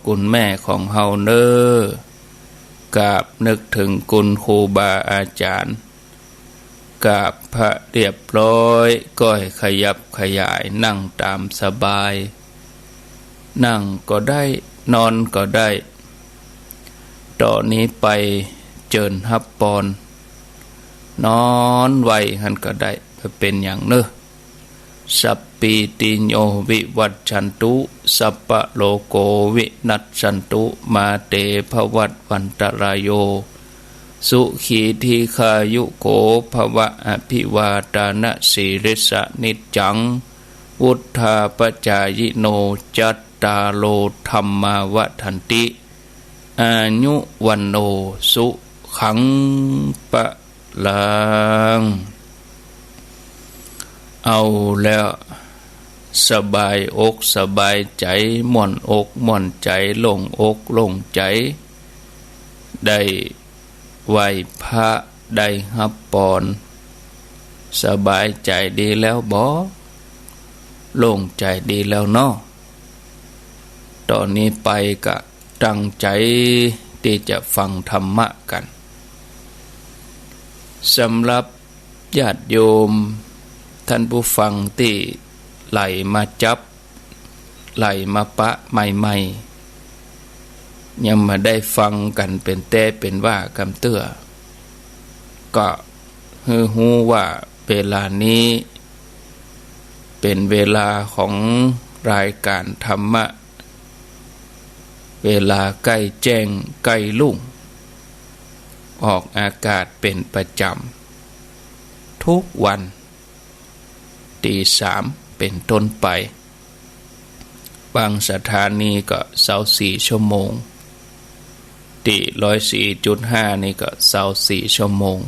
คุณแม่ของเฮาเนอกราบนึกถึงคุณครูบาอาจารย์กราบพระเรียบร้อยก็ให้ขยับขยายนั่งตามสบายนั่งก็ได้นอนก็ได้ต่อนนี้ไปเจิญฮับปอนนอนไว้หันก็ได้เป็นอย่างเนอะสัพปีติโยวิวัชชันตุสัพพะโลโกวินัสสันตุมาเตภวัตวันตรายโยสุขีทีคายุโกภวะอภิวาทานะสีริสนิจจังวุธาปจายโนจัตตาโลธรรมาวทันติอายุวันโนสุขังปะลังเอาแล้วสบายอกสบายใจม่วนอกม่วนใจโล่งอกโล่งใจได้ไหวพระได้ฮับปอนสบายใจดีแล้วบ่โล่งใจดีแล้วเนาะตอนนี้ไปก็ตั้งใจที่จะฟังธรรมะกันสำหรับญาติโยมท่านผู้ฟังที่ไหลมาจับไหลมาปะใหม่ๆยังมาได้ฟังกันเป็นแต่เป็นว่าคำเตื้อก็ฮู้ว่าเวลานี้เป็นเวลาของรายการธรรมะเวลาใกล้แจ้งใกล้รุ่งออกอากาศเป็นประจำทุกวันตี3เป็นต้นไปบางสถานีก็24 ชั่วโมงตี104.5นี่ก็24 ชั่วโมง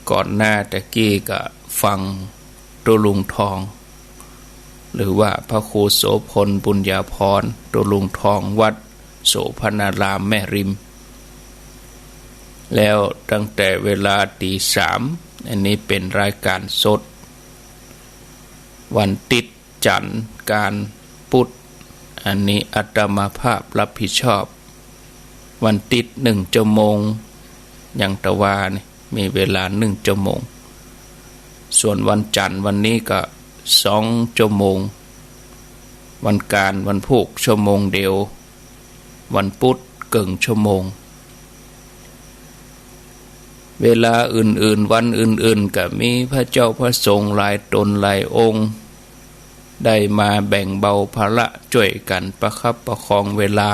ก่อนหน้าตะกี้ก็ฟังตุลุงทองหรือว่าพระครูโสพลบุญญาภรณ์ตุลุงทองวัดโสพนารามแม่ริมแล้วตั้งแต่เวลาตี3อันนี้เป็นรายการสดวันติดจันทร์การพุธอันนี้อาตมาภาพรับผิดชอบวันติด1 ชั่วโมงอย่างตะวานี่มีเวลา1 ชั่วโมงส่วนวันจันทร์วันนี้ก็2 ชั่วโมงวันการวันพุธชั่วโมงเดียววันพุธเกินชั่วโมงเวลาอื่นๆวันอื่นๆก็มีพระเจ้าพระสงฆ์หลายตนหลายองค์ได้มาแบ่งเบาภาระช่วยกันประคับประคองเวลา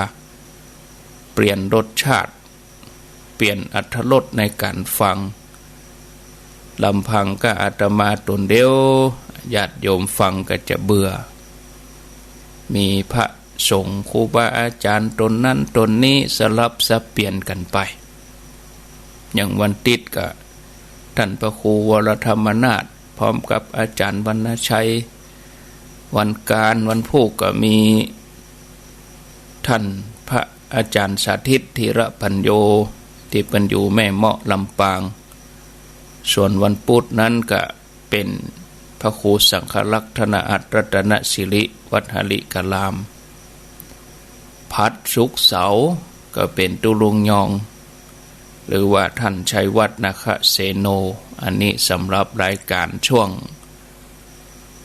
เปลี่ยนรสชาติเปลี่ยนอรรถรสในการฟังลำพังก็อาตมาตนเดียวญาติโยมฟังก็จะเบื่อมีพระสงฆ์ครูบาอาจารย์ตนนั้นตนนี้สลับสับเปลี่ยนกันไปอย่างวันติดก็ท่านพระครูวรธรรมนาถพร้อมกับอาจารย์วรรณชัยวันการวันพุธก็มีท่านพระอาจารย์สาธิตธีระปัญโยที่เป็นอยู่แม่เมาะลำปางส่วนวันพุธนั้นก็เป็นพระครูสังฆลักษณอัตรัตนศิริวัดหริกลามพัดศุกร์เสาร์ก็เป็นตุลุงยองหรือว่าท่านชัยวัฒนาคเสโนอันนี้สำหรับรายการช่วง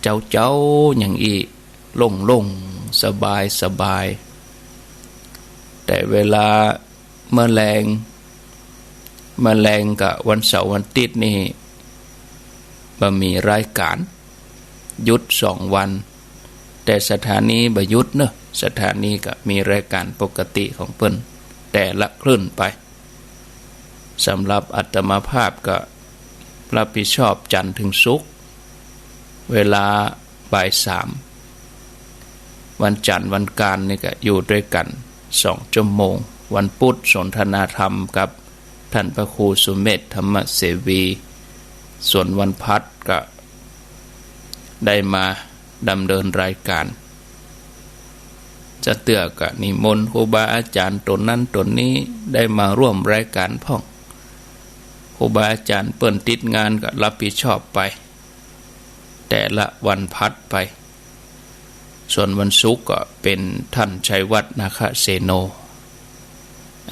เจ้าอย่างอีลงสบายแต่เวลาแมลงกับวันเสาร์วันอาทิตย์นี่บ่มีรายการหยุด2 วันแต่สถานีบ่หยุดเนอะสถานีก็มีรายการปกติของเพิ่นแต่ละคลื่นไปสำหรับอาตมาภาพก็รับผิดชอบจันทร์ถึงศุกร์เวลาบ่าย 3วันจันทร์วันการนี่ก็อยู่ด้วยกัน2 ชั่วโมงวันพุธสนทนาธรรมกับท่านพระครูสุเมธธรรมเสวีส่วนวันพัดก็ได้มาดำเนินรายการจะเตือกนิมนต์ครูบาอาจารย์ตนนั้นตนนี้ได้มาร่วมรายการพ่องครูบาอาจารย์เปิ้นติดงานก็รับผิดชอบไปแต่ละวันพัดไป ส่วนวันศุกร์ก็เป็นท่านชัยวัฒน์นาคเสโน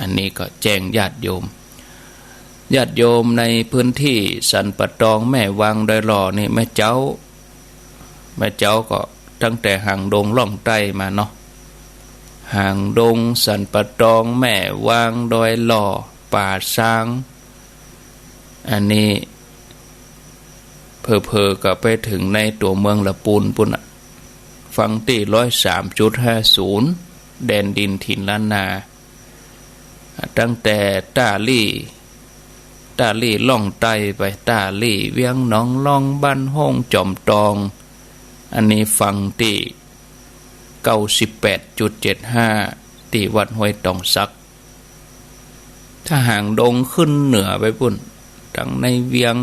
อันนี้ก็แจ้งญาติโยมในพื้นที่สันปะตองแม่วางดอยหล่อนี่แม่เจ้าก็ตั้งแต่ห่างดงล่องใต้มาเนาะห่างดงสันปะตองแม่วางดอยหล่อป่าช้างอันนี้เพอก็ไปถึงในตัวเมืองละปูนปุ่นอะฟังที่103.50แดนดินถิ่นล้านนาตั้งแต่ตาลี่ล่องไตไปตาลี่เวียงหนองล่องบ้านห้องจอมตองอันนี้ฟังที่98.75ที่วัดห้วยตองซักถ้าห่างดงขึ้นเหนือไปปุ่นทั้งในเวียง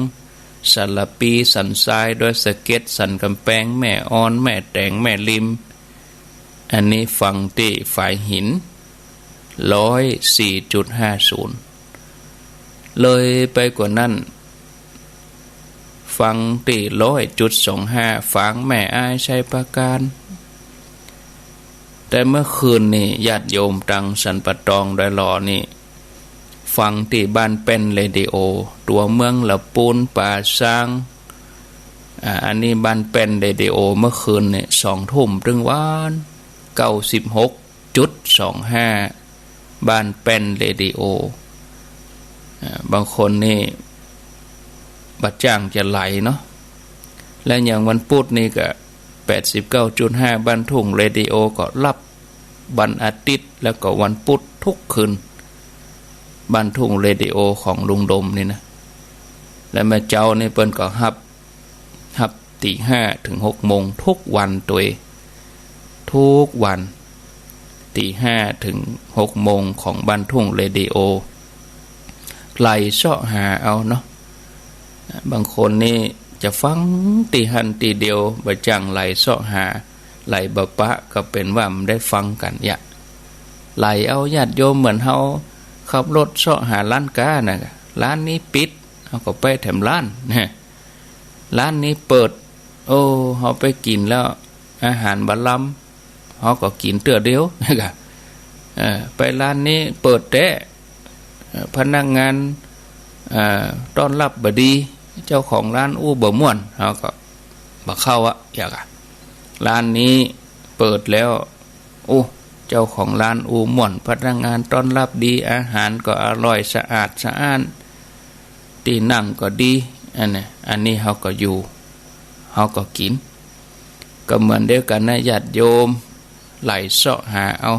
สันละปีสันทรายด้วยสะเก็ดสันกำแพงแม่ออนแม่แตงแม่ริมอันนี้ฟังที่ฝ่ายหิน104.50เลยไปกว่านั้นฟังที่100.25ฟังแม่อ้ายชัยประการแต่เมื่อคืนนี่ญาติโยมตังสันปะตองดอยหล่อนี่ฟังที่บ้านเป็นเรดิโอตัวเมืองละปูนป่าช้างอันนี้บ้านเป็นเรดิโอเมื่อคืนนี่2 ทุ่มถึงวัน96.25บ้านเป็นเรดิโอบางคนนี่บัดจ้างจะไหลเนาะและอย่างวันพุธนี่ก็89.5บ้านทุ่งเรดิโอก็รับวันอาทิตย์แล้วก็วันพุธทุกคืนบ้านทุ่งเรดิโอของลุงดมนี่นะและแม่เจ้านี่เปิ้นก็ฮับตี 5 ถึง 6 โมงทุกวันตัวทุกวันตี 5 ถึง 6 โมงของบ้านทุ่งเรดิโอไล่เสาะหาเอาเนาะบางคนนี่จะฟังตีหันตีเดียวบ่จังไล่เสาะหาไล่บะปะก็เป็นว่ามันได้ฟังกันอย่าไล่เอาญาติโยมเหมือนเฮาขับรถเสาะหาร้านค้าน่ะร้านนี้ปิดเฮาก็ไปแถมร้านนะร้านนี้เปิดโอ้เฮาไปกินแล้วอาหารบ่ล้ำเฮาก็กินเตื้อเดียวนะไปร้านนี้เปิดแต่พนักงานต้อนรับบ่ดีเจ้าของร้านบ่ม่วนเฮาก็บ่เข้าอะอย่างร้านนี้เปิดแล้วเจ้าของร้านม่วนพนักงานต้อนรับดีอาหารก็อร่อยสะอาดสะอ้านที่นั่งก็ดีอันนี้เฮาก็อยู่เฮาก็กินก็เหมือนเดียวกันนะญาติโยมไหลเสาะหาเอา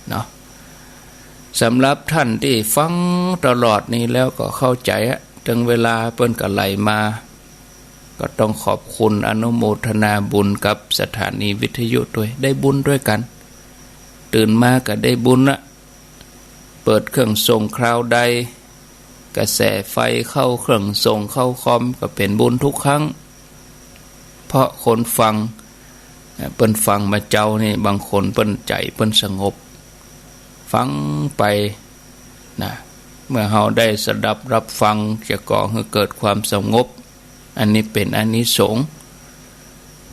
เนาะสำหรับท่านที่ฟังตลอดนี้แล้วก็เข้าใจถึงเวลาเปิ้นก็ไหลมาก็ต้องขอบคุณอนุโมทนาบุญกับสถานีวิทยุด้วยได้บุญด้วยกันตื่นมาก็ได้บุญละเปิดเครื่องส่งคราวใดกระแสไฟเข้าเครื่องส่งเข้าคอมก็เป็นบุญทุกครั้งเพราะคนฟังเปิ้นฟังมาเจ้านี่บางคนเปิ้นใจเปิ้นสงบฟังไปนะเมื่อเฮาได้สดับรับฟังจะก่อให้เกิดความสงบอันนี้เป็นอานิสงส์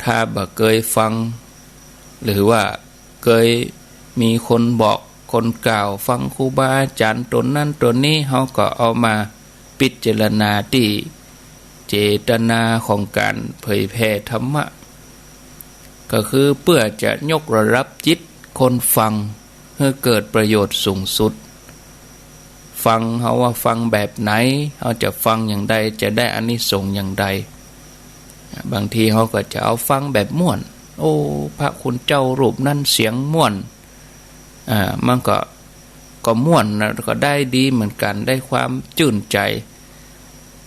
ถ้าบ่เคยฟังหรือว่าเคยมีคนบอกคนกล่าวฟังครูบาอาจารย์ตนนั้นตนนี้เฮาก็เอามาพิจารณาที่เจตนาของการเผยแผ่ธรรมะก็คือเพื่อจะยกระดับจิตคนฟังให้เกิดประโยชน์สูงสุดฟังเฮาว่าฟังแบบไหนเฮาจะฟังอย่างใดจะได้อานิสงส์อย่างใดบางทีเฮาก็จะเอาฟังแบบม่วนพระคุณเจ้ารูปนั้นเสียงม่วนมันก็ม่วนนะก็ได้ดีเหมือนกันได้ความชื่นใจ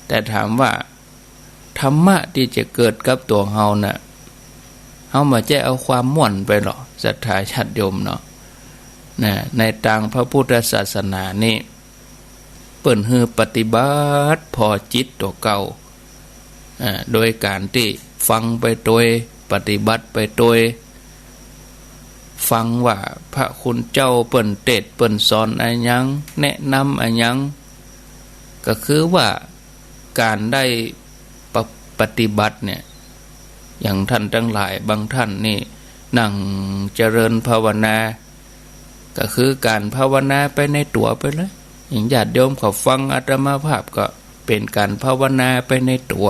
แต่ถามว่าธรรมะที่จะเกิดกับตัวเฮาน่ะเฮามาจะเอาความม่วนไปหรอศรัทธาญาติโยมเนาะในทางพระพุทธศาสนานี่เปิ้นฮือปฏิบัติพอจิตตัวเก่าโดยการที่ฟังไปโดยปฏิบัติไปโดยฟังว่าพระคุณเจ้าเปิ้นเทศน์เปิ้นสอนอะไรยังแนะนำอะไรยังก็คือว่าการได้ปฏิบัติเนี่ยอย่างท่านทั้งหลายบางท่านนี่ นั่งเจริญภาวนาก็คือการภาวนาไปในตัวไปเลยอย่างญาติโยมเขาฟังอาตมาภาพก็เป็นการภาวนาไปในตัว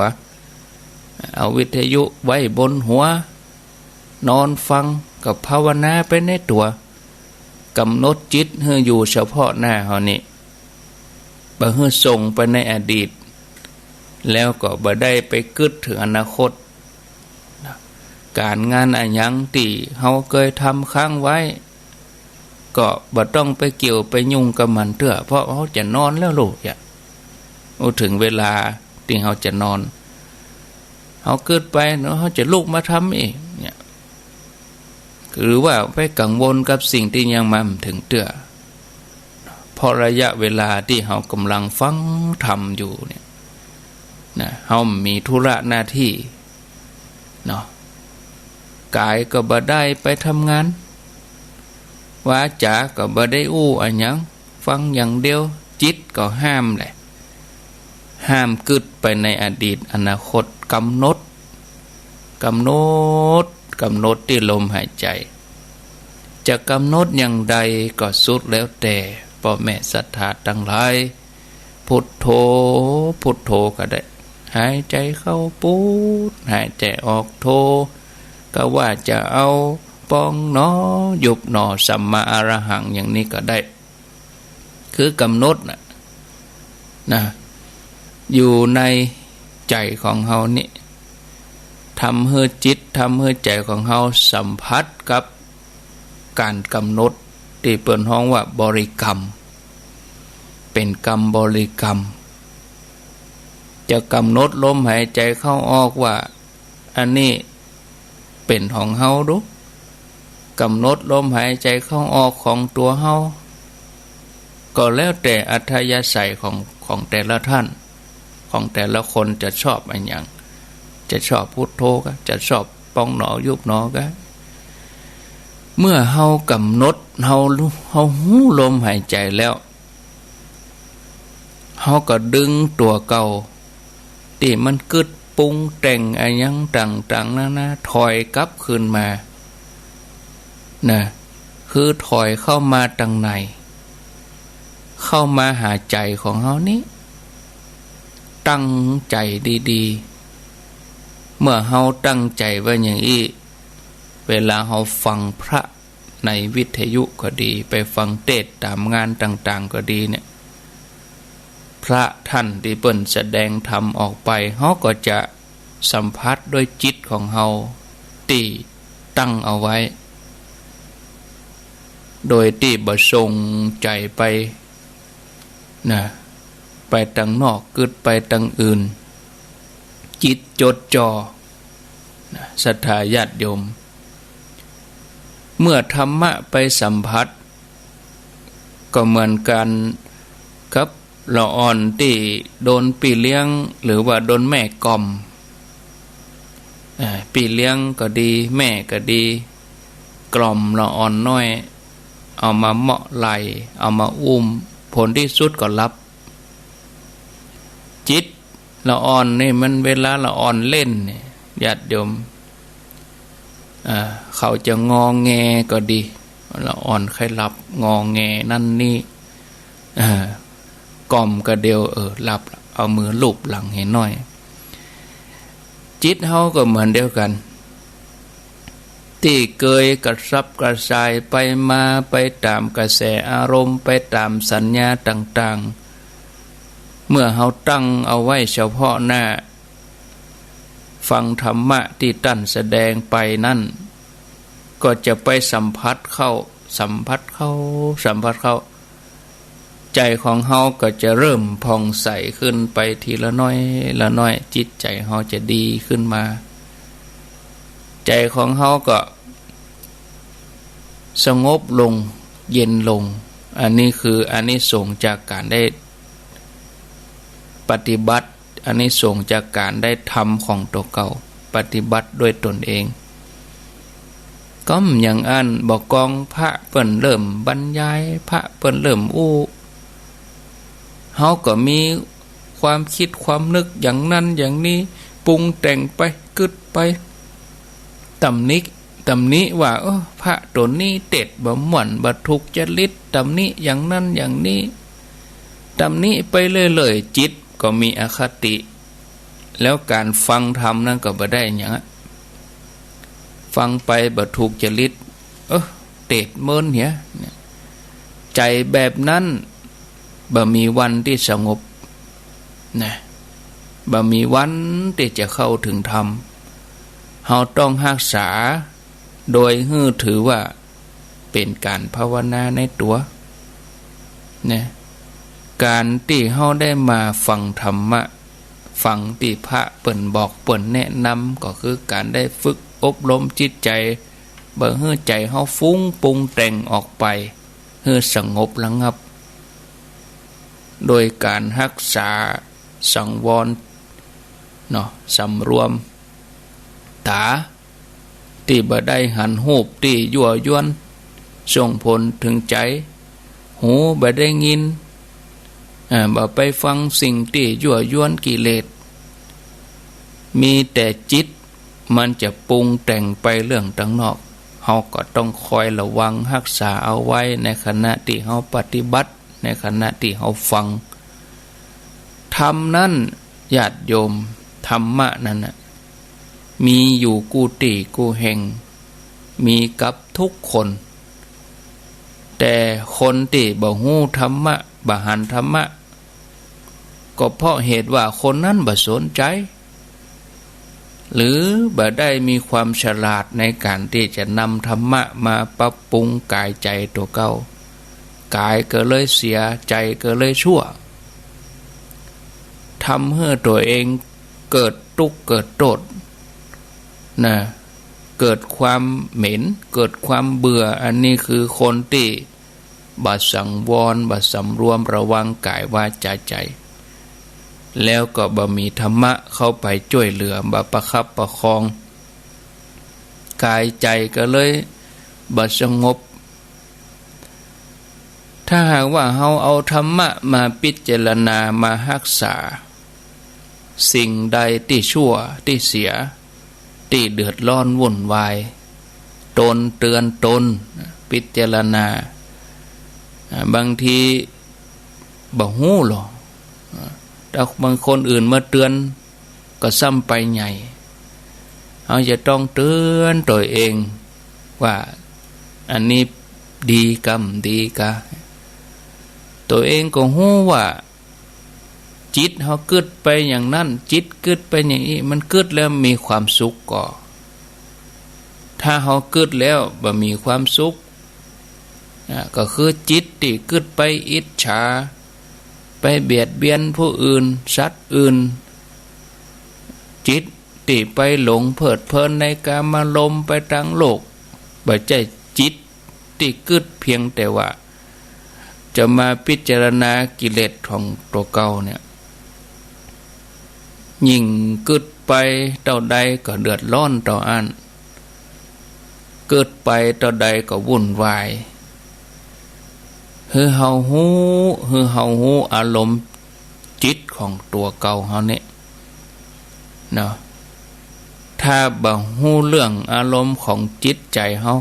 เอาวิทยุไว้บนหัวนอนฟังกับภาวนาไปในตัวกำหนดจิตให้อยู่เฉพาะหน้าเฮานี่บ่ให้ส่งไปในอดีตแล้วก็บ่ได้ไปกึดถึงอนาคตการงานอันยังที่เฮาเคยทำค้างไว้ก็บ่ต้องไปเกี่ยวไปยุ่งกับมันเถอะเพราะเฮาจะนอนแล้วลูกอย่าถึงเวลาที่เฮาจะนอนเฮาเกิดไปเนาะเฮาจะลุกมาทำเองเนี่ยหรือว่าไปกังวลกับสิ่งที่ยังมาถึงเตื้อเพราะระยะเวลาที่เฮากำลังฟังธรรมอยู่เนี่ยนะเฮามีธุระหน้าที่เนาะกายก็บ่ได้ไปทำงานวาจาก็บ่ได้อู้อันหยังฟังอย่างเดียวจิตก็ห้ามแหละห้ามกึดไปในอดีตอนาคตกำหนดที่ลมหายใจจะกำหนดอย่างใดก็สุดแล้วแต่พ่อแม่ศรัทธาทั้งหลายพุทโธพุทโธก็ได้หายใจเข้าพุทหายใจออกโธก็ว่าจะเอาปองหนอยุบหนอสัมมาอรหังอย่างนี้ก็ได้คือกำหนดนะอยู่ในใจของเฮานี่ทำให้จิตทำให้ใจของเฮาสัมผัสกับการกำหนดที่เปิ้นฮ้องว่าบริกรรมเป็นกรรมบริกรรมจะกำหนดลมหายใจเข้าออกว่าอันนี้เป็นของเฮาดูกำหนดลมหายใจเข้าออกของตัวเฮาก็แล้วแต่อัธยาศัยของแต่ละท่านของแต่ละคนจะชอบอะไรอย่างจะชอบพุทโธก็จะชอบปองหนอยุบหนอก็เมื่อเฮากำหนดเฮาหูลมหายใจแล้วเฮาก็ดึงตัวเก่าที่มันกึดปรุงแต่งอะไรอย่างต่างๆนะถอยกลับคืนมานะคือถอยเข้ามาทางในเข้ามาหาใจของเฮานี้ตั้งใจดีๆเมื่อเฮาตั้งใจไว้อย่างนี้เวลาเฮาฟังพระในวิทยุก็ดีไปฟังเทศน์ตามงานต่างๆก็ดีเนี่ยพระท่านที่เปิ้นแสดงธรรมออกไปเฮาก็จะสัมผัสด้วยจิตของเฮาที่ตั้งเอาไว้โดยที่บ่ส่งใจไปนะไปทางนอกกึดไปทางอื่นจิตจดจ่อศรัทธาญาติโยมเมื่อธรรมะไปสัมผัสก็เหมือนกันกับละอ่อนที่โดนปีเลี้ยงหรือว่าโดนแม่กล่อมปีเลี้ยงก็ดีแม่ก็ดีกล่อมละอ่อนน้อยเอามาเหมาะไหลเอามาอุ้มผลที่สุดก็รับจิตละอ่อนนี่มันเวลาละอ่อนเล่นเนี่ยญาติโยมเขาจะงอแงก็ดีละอ่อนใครหลับงอแงนั่นนี่กล่อมก็เดียวหลับเอามือลูบหลังให้หน่อยจิตเฮาก็เหมือนเดียวกันที่เคยกระซับกระส่ายไปมาไปตามกระแสอารมณ์ไปตามสัญญาต่างๆเมื่อเฮาตั้งเอาไว้เฉพาะหน้าฟังธรรมะที่ท่านแสดงไปนั่นก็จะไปสัมผัสเข้าใจของเฮาก็จะเริ่มผ่องใสขึ้นไปทีละน้อยละน้อยจิตใจเฮาจะดีขึ้นมาใจของเฮาก็สงบลงเย็นลงอันนี้คืออานิสงส์จากการได้ปฏิบัติอานิสงส์จากการได้ทำของตัวเก่าปฏิบัติด้วยตนเองก็อย่างอันบอกกองพระเปิ้นเริ่มบรรยายพระเปิ้นเริ่มอู้เฮาก็มีความคิดความนึกอย่างนั้นอย่างนี้ปรุงแต่งไปกึดไปตำห ตำหนิว่าพระตนนี้เต็ดบ่ม่วนบ่ทุกข์จริตตำหนิอย่างนั้นอย่างนี้ตำหนิไปเรื่อยๆจิตก็มีอคติแล้วการฟังธรรมนั่นก็บ่ได้หยังฟังไปบ่ถูกจริตเต็ดเมินเหี้ยใจแบบนั้นบ่มีวันที่สงบนะบ่มีวันที่จะเข้าถึงธรรมเฮาต้องรักษาโดยถือว่าเป็นการภาวนาในตัวนะการที่เฮาได้มาฟังธรรมะฟังที่พระเปิ่นบอกเปิ่นแนะนำก็คือการได้ฝึกอบรมจิตใจบ่ให้ใจเฮาฟุ้งปรุงแต่งออกไปให้สงบระงับโดยการรักษาสังวรเนาะสำรวมตาที่บ่ได้หันหูบที่ยั่วยวนส่งผลถึงใจหูบ่ได้ยินบ่ไปฟังสิ่งที่ยั่วยวนกิเลสมีแต่จิตมันจะปรุงแต่งไปเรื่องต่างนอกเฮาก็ต้องคอยระวังรักษาเอาไว้ในขณะที่เฮาปฏิบัติในขณะที่เฮาฟังธรรมนั้นญาติโยมธรรมะนั้นน่ะมีอยู่กูติกูแห่งมีกับทุกคนแต่คนที่บ่ฮู้ธรรมะบ่หันธรรมะก็เพราะเหตุว่าคนนั้นบ่สนใจหรือบ่ได้มีความฉลาดในการที่จะนำธรรมะมาปรับปรุงกายใจตัวเก่ากายก็เลยเสียใจก็เลยชั่วทำให้ตัวเองเกิดทุกข์เกิดโทษนะเกิดความเหม็นเกิดความเบื่ออันนี้คือคนที่บ่สังวรบ่สำรวมระวังกายวาจาใจแล้วก็บ่มีธรรมะเข้าไปช่วยเหลือบ่ประคับประคองกายใจก็เลยบ่สงบถ้าหากว่าเฮาเอาธรรมะมาพิจารณามารักษาสิ่งใดที่ชั่วที่เสียที่เดือดร้อนวุ่นวายตนเตือนตนพิจารณาบางทีบ่ฮู้หรอกแต่บางคนอื่นมาเตือนก็ซ้ำไปใหญ่เราจะต้องเตือนตัวเองว่าอันนี้ดีกรรมดีกะตัวเองก็ฮู้ว่าจิตเขาเกิดไปอย่างนั้นจิตเกิดไปอย่างนี้มันเกิดแล้วมีความสุขก่อถ้าเขาเกิดแล้วบ่มีความสุขก็คือจิตที่เกิดไปอิจฉาไปเบียดเบียนผู้อื่นสัตว์อื่นจิตที่ไปหลงเพลิดเพลินในกามารมณ์ไปทางโลกบ่ใช่จิตที่เกิดเพียงแต่ว่าจะมาพิจารณากิเลสของตัวเก่าเนี่ยยิ่งเกิดไปเท่าใดก็เดือดร้อนต่ออันเกิดไปเท่าใดก็วุ่นวายเฮาฮู้อารมณ์จิตของตัวเก่าเฮาเนี่ยเนาะถ้าบ่ฮู้เรื่องอารมณ์ของจิตใจเฮา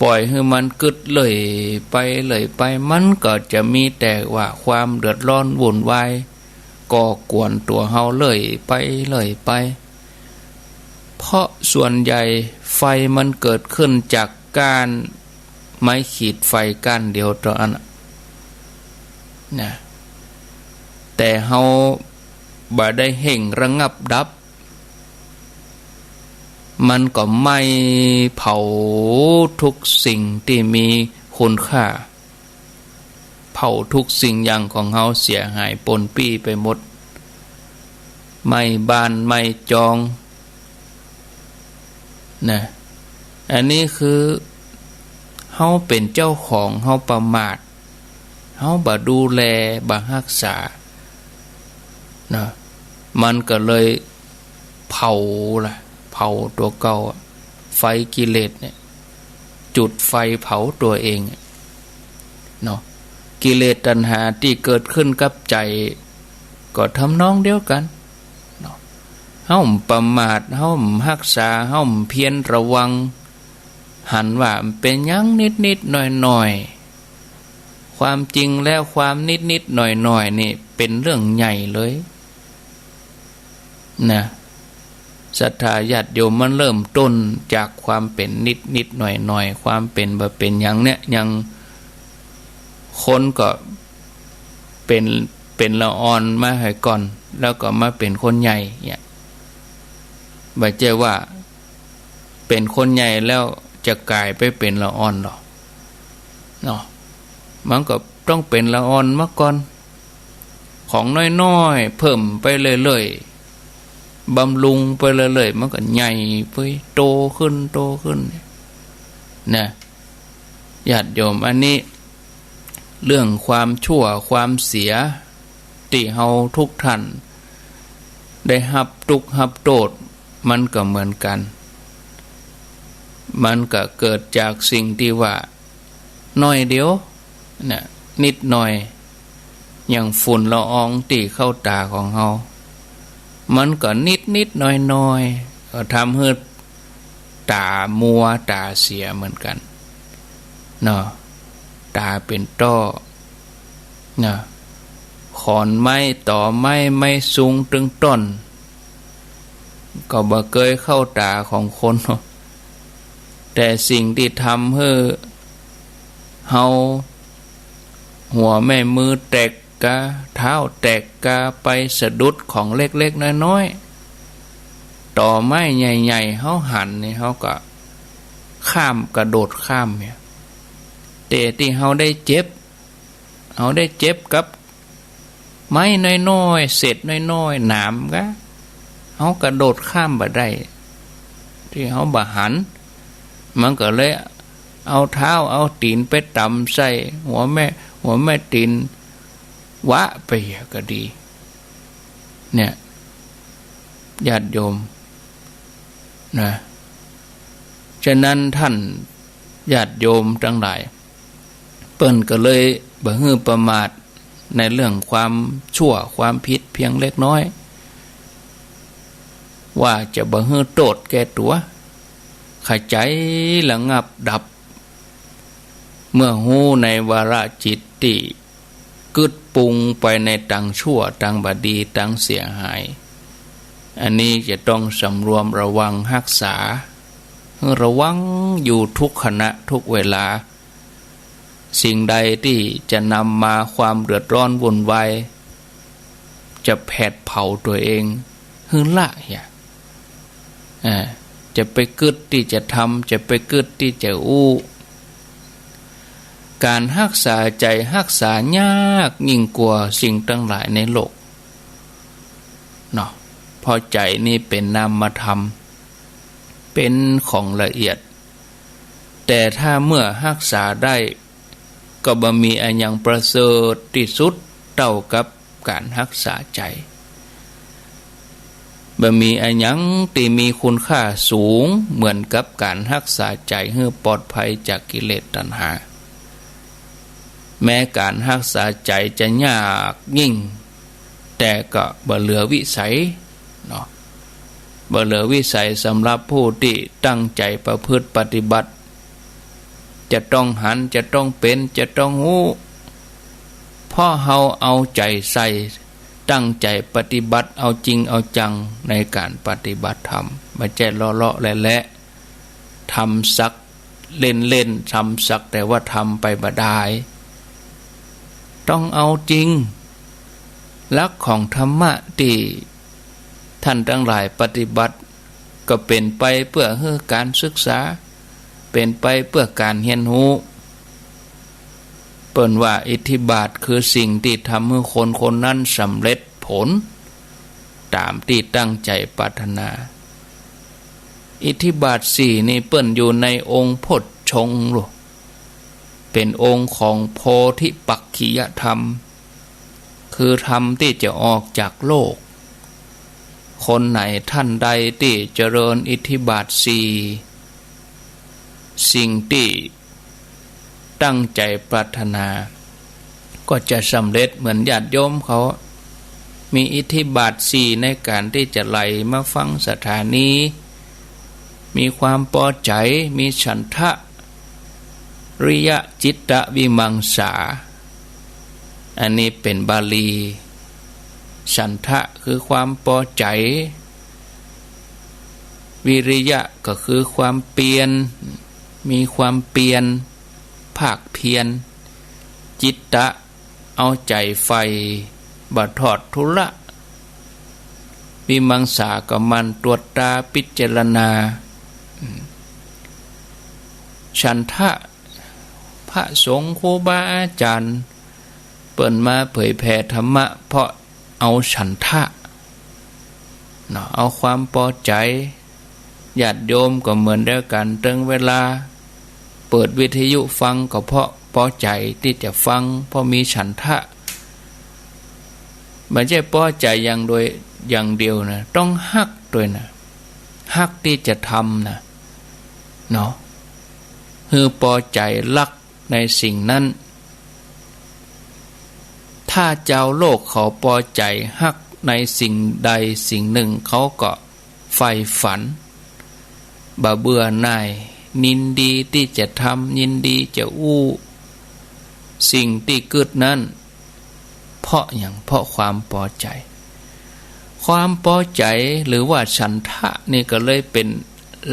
ปล่อยให้มันกึดเลยไปมันก็จะมีแต่ว่าความเดือดร้อนวุ่นวายก่อกวนตัวเฮาเลยไปเพราะส่วนใหญ่ไฟมันเกิดขึ้นจากการไม้ขีดไฟก้านเดียวต่ออันนะแต่เฮาบ่ได้เห่งระงับดับมันก็ไม่เผาทุกสิ่งที่มีคุณค่าเผาทุกสิ่งอย่างของเฮาเสียหายปนปี้ไปหมดไม่บ้านไม่จองนะอันนี้คือเฮาเป็นเจ้าของเฮาประมาทเฮาบ่ดูแลบ่รักษานะมันก็เลยเผาตัวเก่าไฟกิเลสเนี่ยจุดไฟเผาตัวเองเนาะกิเลสตัณหาที่เกิดขึ้นกับใจก็ทำนองเดียวกันเนาะ เฮาประมาทเฮารักษาเฮาเพียรระวังหันว่ามันเป็นหยังนิดๆหน่อยๆความจริงแล้วความนิดๆหน่อยๆนี่เป็นเรื่องใหญ่เลยนะศรัทธาญาติโยมมันเริ่มต้นจากความเป็นนิดๆหน่อยๆความเป็นบ่เป็นหยังเนี่ยยังคนก็เป็นละอ่อนมาให้ก่อนแล้วก็มาเป็นคนใหญ่เนี่ยบ่ใช่ว่าเป็นคนใหญ่แล้วจะกลายไปเป็นละอ่อนหรอกเนาะมันก็ต้องเป็นละอ่อนมาก่อนของน้อยๆเพิ่มไปเรื่อยๆบำรุงไปเรื่อยๆมันก็ใหญ่ไปโตขึ้นนะญาติโยมอันนี้เรื่องความชั่วความเสียที่เฮาทุกท่านได้รับทุกข์รับโทษมันก็เหมือนกันมันก็เกิดจากสิ่งที่ว่าน้อยเดียวนะนิดหน่อยอย่างฝุ่นละอองที่เข้าตาของเฮามันก็นิดหน่อยก็ทำให้ตามัวตาเสียเหมือนกันเนาะตาเป็นต้อนะขอนไม้ต่อไม้ไม่สูงตึงต้นก็บ่เคยเข้าตาของคนแต่สิ่งที่ทำให้เฮาหัวแม่มือแตกกะเท้าแตกกะไปสะดุดของเล็กๆน้อยๆต่อไม้ใหญ่ๆเฮาหันนี่เฮาก็ข้ามกระโดดข้ามเนี่ยแต่ที่เฮาได้เจ็บกับไม้น้อยๆเศษน้อยๆหนามกะเฮากระโดดข้ามบ่ได้ที่เฮาบ่หันมันก็เลยเอาเท้าเอาตีนไปตำใส่หัวแม่ตีนวะไปก็ดีเนี่ยญาติโยมนะฉะนั้นท่านญาติโยมทั้งหลายเปิ้นก็เลยบ่ฮื้อประมาทในเรื่องความชั่วความผิดเพียงเล็กน้อยว่าจะบ่ฮื้อโทษแก่ตัวขใจระงับดับเมื่อหู้ในวาระจิตติกึดปรุงไปในตังชั่วตังบดีตังเสียหายอันนี้จะต้องสำรวมระวังรักษาระวังอยู่ทุกขณะทุกเวลาสิ่งใดที่จะนำมาความเดือดร้อนวุ่นวายจะแผดเผาตัวเองหื้อละจะไปกึดที่จะทำจะไปกึดที่จะอู้การรักษาใจรักษายากยิ่งกว่าสิ่งทั้งหลายในโลกเนาะเพราะใจนี่เป็นนามธรรมเป็นของละเอียดแต่ถ้าเมื่อรักษาได้ก็บ่มีอันยังประเสริฐที่สุดเท่ากับการรักษาใจบ่มีอันยังที่มีคุณค่าสูงเหมือนกับการรักษาใจให้ปลอดภัยจากกิเลสตัณหาแม้การรักษาใจจะยากยิ่งแต่ก็บ่เหลือวิสัยเนาะบ่เหลือวิสัยสำหรับผู้ที่ตั้งใจประพฤติปฏิบัติจะต้องหันจะต้องเป็นจะต้องหู้เพราะเฮาเอาใจใส่ตั้งใจปฏิบัติเอาจริงเอาจังในการปฏิบัติธรรมไม่ใช่เลาะๆและๆทำสักเล่นๆทำสักแต่ว่าทำไปบ่ได้ต้องเอาจริงหลักของธรรมะที่ท่านทั้งหลายปฏิบัติก็เป็นไปเพื่อให้การศึกษาเป็นไปเพื่อการเรียนรู้เปิ้นว่าอิทธิบาทคือสิ่งที่ทำให้คนนั้นสำเร็จผลตามที่ตั้งใจปรารถนาอิทธิบาท4นี่เปิ้นอยู่ในองค์โพชฌงค์เป็นองค์ของโพธิปักขิยธรรมคือธรรมที่จะออกจากโลกคนไหนท่านใดที่เจริญอิทธิบาท4สิ่งที่ตั้งใจปรารถนาก็จะสำเร็จเหมือนญาติโยมเขา มีอิทธิบาทสี่ในการที่จะไหลมาฟังสถานีมีความพอใจมีฉันทะริยะจิตตะวิมังสาอันนี้เป็นบาลีฉันทะคือความพอใจวิริยะก็คือความเพียรมีความเพียรภาคเพียรจิตตะเอาใจใฝ่บ่ทอดทุละวิมังสาก็มันตรวจตาพิจารณาฉันทะพระสงฆ์ครูบาอาจารย์เปิ่นมาเผยแผ่ธรรมะเพราะเอาฉันทะเอาความพอใจญาติโยมก็เหมือนเดียวกันตึงเวลาเปิดวิทยุฟังก็เพราะพอใจที่จะฟังเพราะมีฉันทะไม่ใช่พอใจอย่างโดยอย่างเดียวนะต้องฮักด้วยนะฮักที่จะทำนะเนาะคือพอใจรักในสิ่งนั้นถ้าเจ้าโลกเขาพอใจฮักในสิ่งใดสิ่งหนึ่งเขาก็ใฝ่ฝันบ่เบื่อหน่ายยินดีที่จะทำยินดีจะอู้สิ่งที่เกิดนั้นเพราะอย่างเพราะความพอใจความพอใจหรือว่าฉันทะนี่ก็เลยเป็น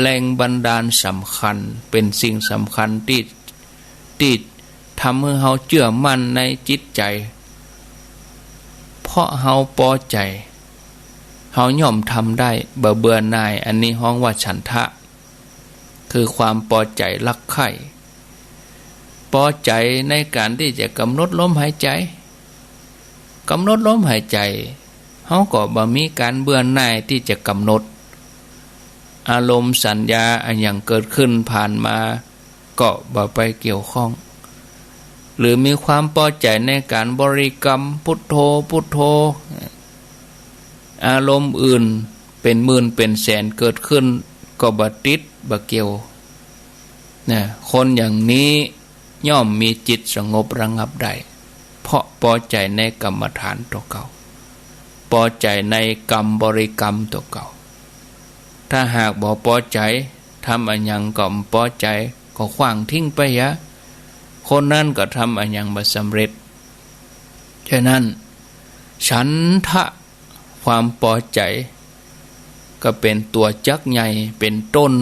แรงบันดาลสำคัญเป็นสิ่งสำคัญที่ทำให้เราเชื่อมั่นในจิตใจเพราะเราพอใจเราย่อมทำได้บ่เบื่อหน่ายอันนี้ฮ้องว่าฉันทะคือความพอใจรักใคร่พอใจในการที่จะกำหนดลมหายใจกำหนดลมหายใจเขาก็บ่มีการเบื่อหน่ายที่จะกำหนดอารมณ์สัญญาอันอย่างเกิดขึ้นผ่านมาก็บ่ไปเกี่ยวข้องหรือมีความพอใจในการบริกรรมพุทโธพุทโธอารมณ์อื่นเป็นหมื่นเป็นแสนเกิดขึ้นก็บ่ติดบ่เกี่ยวนะคนอย่างนี้ย่อมมีจิตสงบระงับได้เพราะพอใจในกรรมฐานตัวเก่าพอใจในกรรมบริกรรมตัวเก่าถ้าหากบ่พอใจทำอันยังก็บ่พอใจก็ขว้างทิ้งไปยะคนนั้นก็ทำอันยังบ่สำเร็จฉะนั้นฉันทะความพอใจก็เป็นตัวจักใหญ่เป็นต้น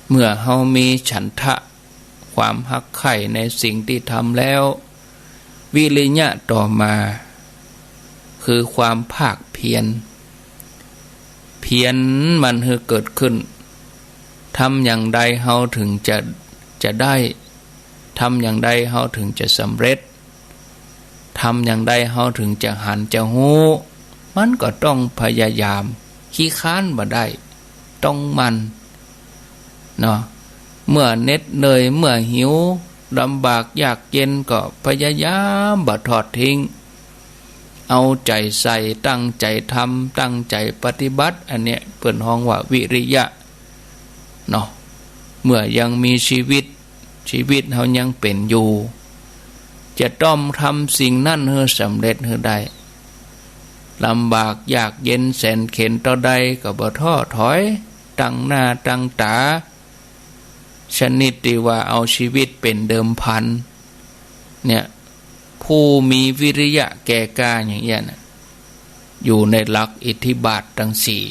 เมื่อเฮามีฉันทะความฮักใคร่ในสิ่งที่ทำแล้ววิริยะต่อมาคือความภาคเพียรมันคือเกิดขึ้นทำอย่างใดเฮาถึงจะได้ทำอย่างใดเฮาถึงจะสำเร็จทำอย่างใดเฮาถึงจะหันจะหู้มันก็ต้องพยายามขี้ค้านบ่ได้ต้องมันเนาะเมื่อเหน็ดเหนื่อยเมื่อหิวลำบากยากเย็นก็พยายามบ่ทอดทิ้งเอาใจใส่ตั้งใจทำตั้งใจปฏิบัติอันเนี้ยเปิ้นฮ้องว่าวิริยะเนาะเมื่อยังมีชีวิตเฮายังเป็นอยู่จะต้องทำสิ่งนั้นให้สำเร็จให้ได้ลำบากยากเย็นแสนเข็ญต่อใดก็บ่ท้อถอยตั้งหน้าตั้งตาชนิดที่ว่าเอาชีวิตเป็นเดิมพันเนี่ยผู้มีวิริยะแก่กล้าอย่างเงี้ยนะอยู่ในหลักอิทธิบาททั้งสี่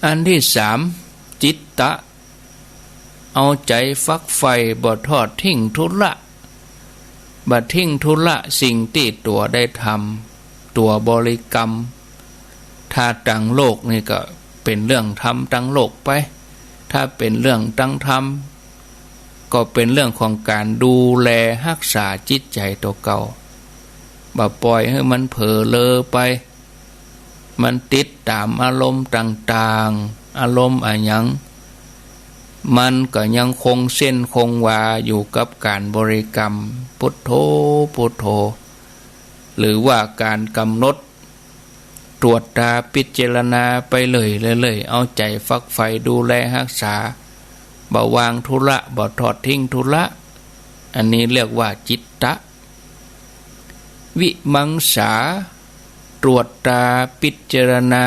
อันที่สามจิตตะเอาใจฟักไฟบ่ทอดทิ้งทุละบ่ทิ้งทุละสิ่งที่ตัวได้ทำตัวบริกรรมถ้าตั้งโลกนี่ก็เป็นเรื่องทำตั้งโลกไปถ้าเป็นเรื่องตั้งธรรมก็เป็นเรื่องของการดูแลรักษาจิตใจตัวเก่าบ่ปล่อยให้มันเผลอเลอไปมันติดตามอารมณ์ต่างๆอารมณ์อะไรยังมันก็ยังคงเส้นคงวาอยู่กับการบริกรรมพุทโธพุทโธหรือว่าการกำหนดตรวจตาพิจารณาไปเลยเอาใจฟักไฟดูแลรักษาบ่วางธุระบ่ทอดทิ้งธุระอันนี้เรียกว่าจิตตะ วิมังสาตรวจตราพิจารณา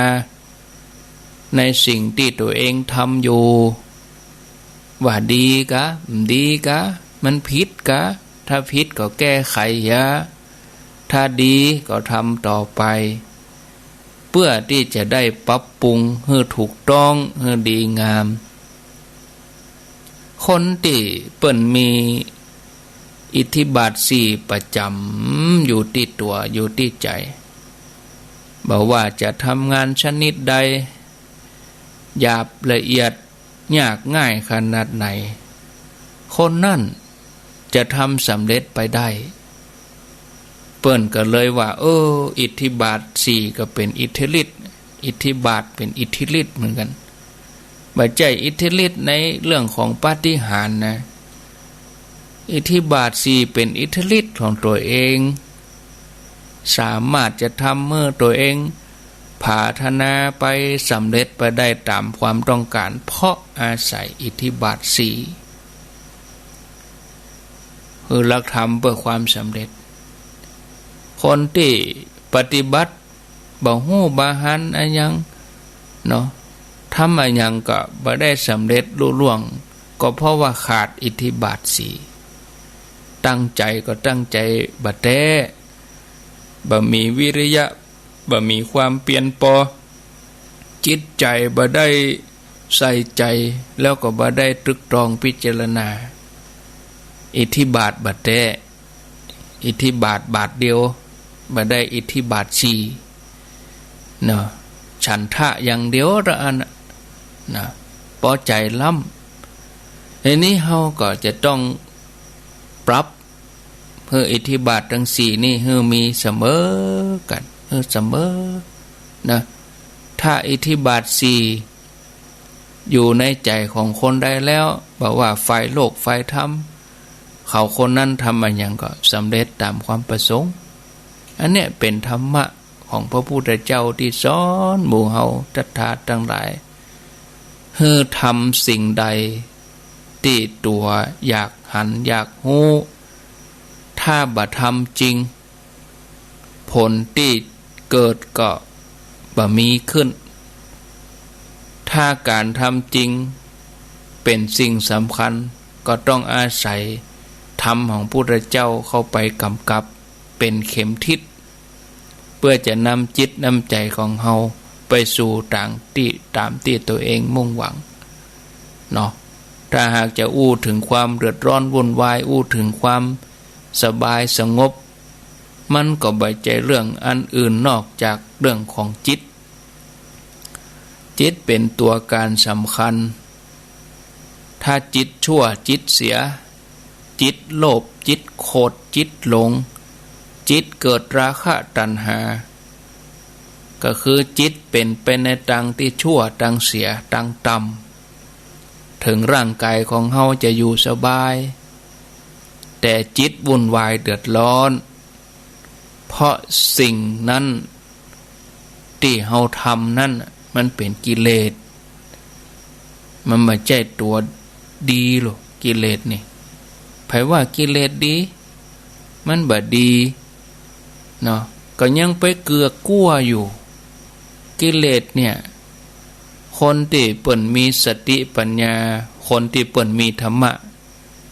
ในสิ่งที่ตัวเองทำอยู่ว่าดีกะดีกะมันผิดกะถ้าผิดก็แก้ไขยะถ้าดีก็ทำต่อไปเพื่อที่จะได้ปรับปรุงให้ถูกต้องให้ดีงามคนที่เปิ้นมีอิทธิบาทสี่ประจำอยู่ที่ตัวอยู่ที่ใจบอกว่าจะทำงานชนิดใดหยาบละเอียดยากง่ายขนาดไหนคนนั่นจะทำสำเร็จไปได้เปิ้นก็เลยว่าอิทธิบาทสี่ก็เป็นอิทธิฤทธิ์อิทธิบาทเป็นอิทธิฤทธิ์เหมือนกันบัจจัยอิทธิฤทธิ์ในเรื่องของปาฏิหาริย์นะอิทธิบาทสี่เป็นอิทธิฤทธิ์ของตัวเองสามารถจะทำเมื่อตัวเองผาธนาไปสำเร็จไปได้ตามความต้องการเพราะอาศัยอิทธิบาทสี่คือหลักธรรมเพื่อความสำเร็จคนที่ปฏิบัติบ่ฮู้บ่หันอันยังเนาะทำอันยังก็บ่ได้สำเร็จลุล่วงก็เพราะว่าขาดอิทธิบาทสี่ตั้งใจก็ตั้งใจบ่แท้บ่มีวิริยะบ่มีความเปลี่ยนปอจิตใจบ่ได้ใส่ใจแล้วก็บ่ได้ตรึกตรองพิจารณาอิทธิบาทบ่แท้อิทธิบาทบาทเดียวบ่ได้อิทธิบาทสี่เนาะฉันทะอย่างเดียวละอันนะพอใจล้ำทีนี้เฮาก็จะต้องปรับเพื่ออิทธิบาททั้งสี่นี่ให้มีเสมอกันเสมอนะถ้าอิทธิบาทสี่อยู่ในใจของคนได้แล้วบอกว่าไฟโลกไฟธรรมเขาคนนั้นทำมันอย่างก็สำเร็จตามความประสงค์อันเนี้ยเป็นธรรมะของพระพุทธเจ้าที่สอนหมู่เฮาทัตถาทั้งหลายให้ทำสิ่งใดที่ตัวอยากหันอยากฮู้ถ้าบ่ทำจริงผลที่เกิดก็บ่มีขึ้นถ้าการทำจริงเป็นสิ่งสำคัญก็ต้องอาศัยธรรมของพระพุทธเจ้าเข้าไปกำกับเป็นเข็มทิศเพื่อจะนำจิตนำใจของเฮาไปสู่ต่างที่ตามที่ตัวเองมุ่งหวังเนาะถ้าหากจะอู้ถึงความเดือดร้อนวุ่นวายอู้ถึงความสบายสงบมันก็บ่ใจเรื่องอันอื่นนอกจากเรื่องของจิตเป็นตัวการสำคัญถ้าจิตชั่วจิตเสียจิตโลภจิตโกรธจิตหลงจิตเกิดราคะตัณหาก็คือจิตเป็นไปในทางที่ชั่วทางเสียทางต่ำถึงร่างกายของเฮาจะอยู่สบายแต่จิตวุ่นวายเดือดร้อนเพราะสิ่งนั้นที่เฮาทำนั่นมันเป็นกิเลสมันไม่ใช่ตัวดีหรอกกิเลสนี่ไผว่ากิเลสดีมันบ่ดีเนาะก็ยังไปเกือกกลัวอยู่กิเลสเนี่ยคนที่เปิ้นมีสติปัญญาคนที่เปิ้นมีธรรมะ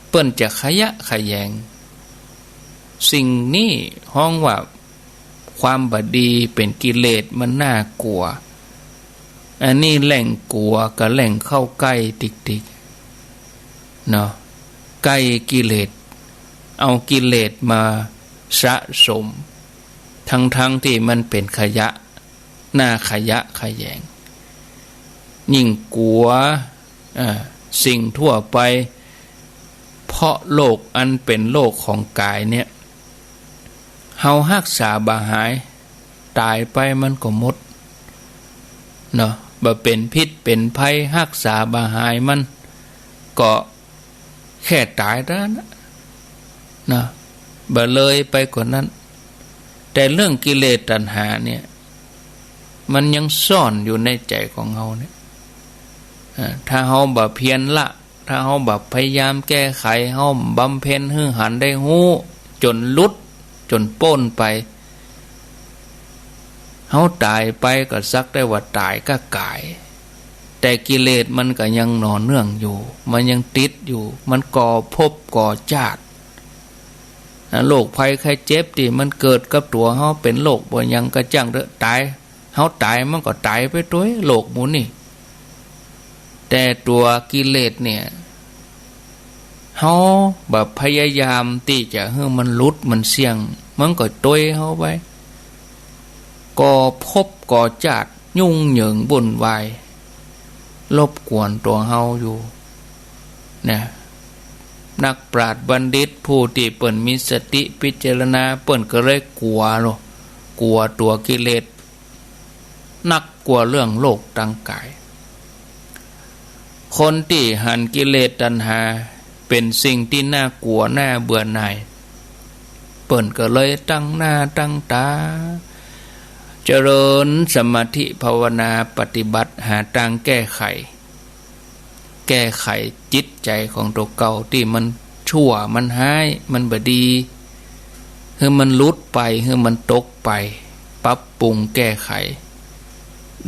เปิ้นจะขยะแขยงสิ่งนี้ห้องว่าความบดีเป็นกิเลสมันน่ากลัวอันนี้แหล่งกลัวกับแหล่งเข้าใกล้ติกๆเนาะใกล้กิเลสเอากิเลสมาสะสมทั้งที่มันเป็นขยะหน้าขยะแขยงยิ่งกลัวสิ่งทั่วไปเพราะโลกอันเป็นโลกของกายเนี่ยเฮารักษาบ่หายตายไปมันก็หมดเนาะบ่เป็นพิษเป็นภัยรักษาบ่หายมันก็แค่ตายแล้วนะบ่เลยไปกว่านั้นแต่เรื่องกิเลสตัณหาเนี่ยมันยังซ่อนอยู่ในใจของเฮาเนี่ยถ้าเฮาบ่เพียรละถ้าเฮาบ่พยายามแก้ไขเฮาบำเพ็ญให้หันได้ฮู้จนหลุด จนป้นไปเฮาตายไปก็ซักได้ว่าตายก็กายแต่กิเลสมันก็ยังหน่อเนื่องอยู่มันยังติดอยู่มันก่อภพก่อชาติโรคภัยไข้เจ็บที่มันเกิดกับตัวเฮาเป็นโรคบ่ยังกระจังเด้อตายเฮาตายมันก็ตายไปตัวโรคหมู่นี่แต่ตัวกิเลสเนี่ยเฮาแบบพยายามที่จะให้มันหลุดมันเสี่ยงมันก็ต้วยเฮาไว้ก่อภพก่อชาติยุ่งเหยิงวุ่นวายรบกวนตัวเฮาอยู่นะนักปราชญ์บัณฑิตผู้ที่เปิ้นมีสติพิจารณาเปิ้นก็เลยกลัวโลกลัวตัวกิเลสนักกลัวเรื่องโลกทางกายคนที่หันกิเลสตัณหาเป็นสิ่งที่น่ากลัวน่าเบื่อหน่ายเปิ้นก็เลยตั้งหน้าตั้งตาเจริญสมาธิภาวนาปฏิบัติหาทางแก้ไขจิตใจของตัวเก่าที่มันชั่วมันหายมันบ่ดีให้มันลุดไปให้มันตกไปปรับปรุงแก้ไข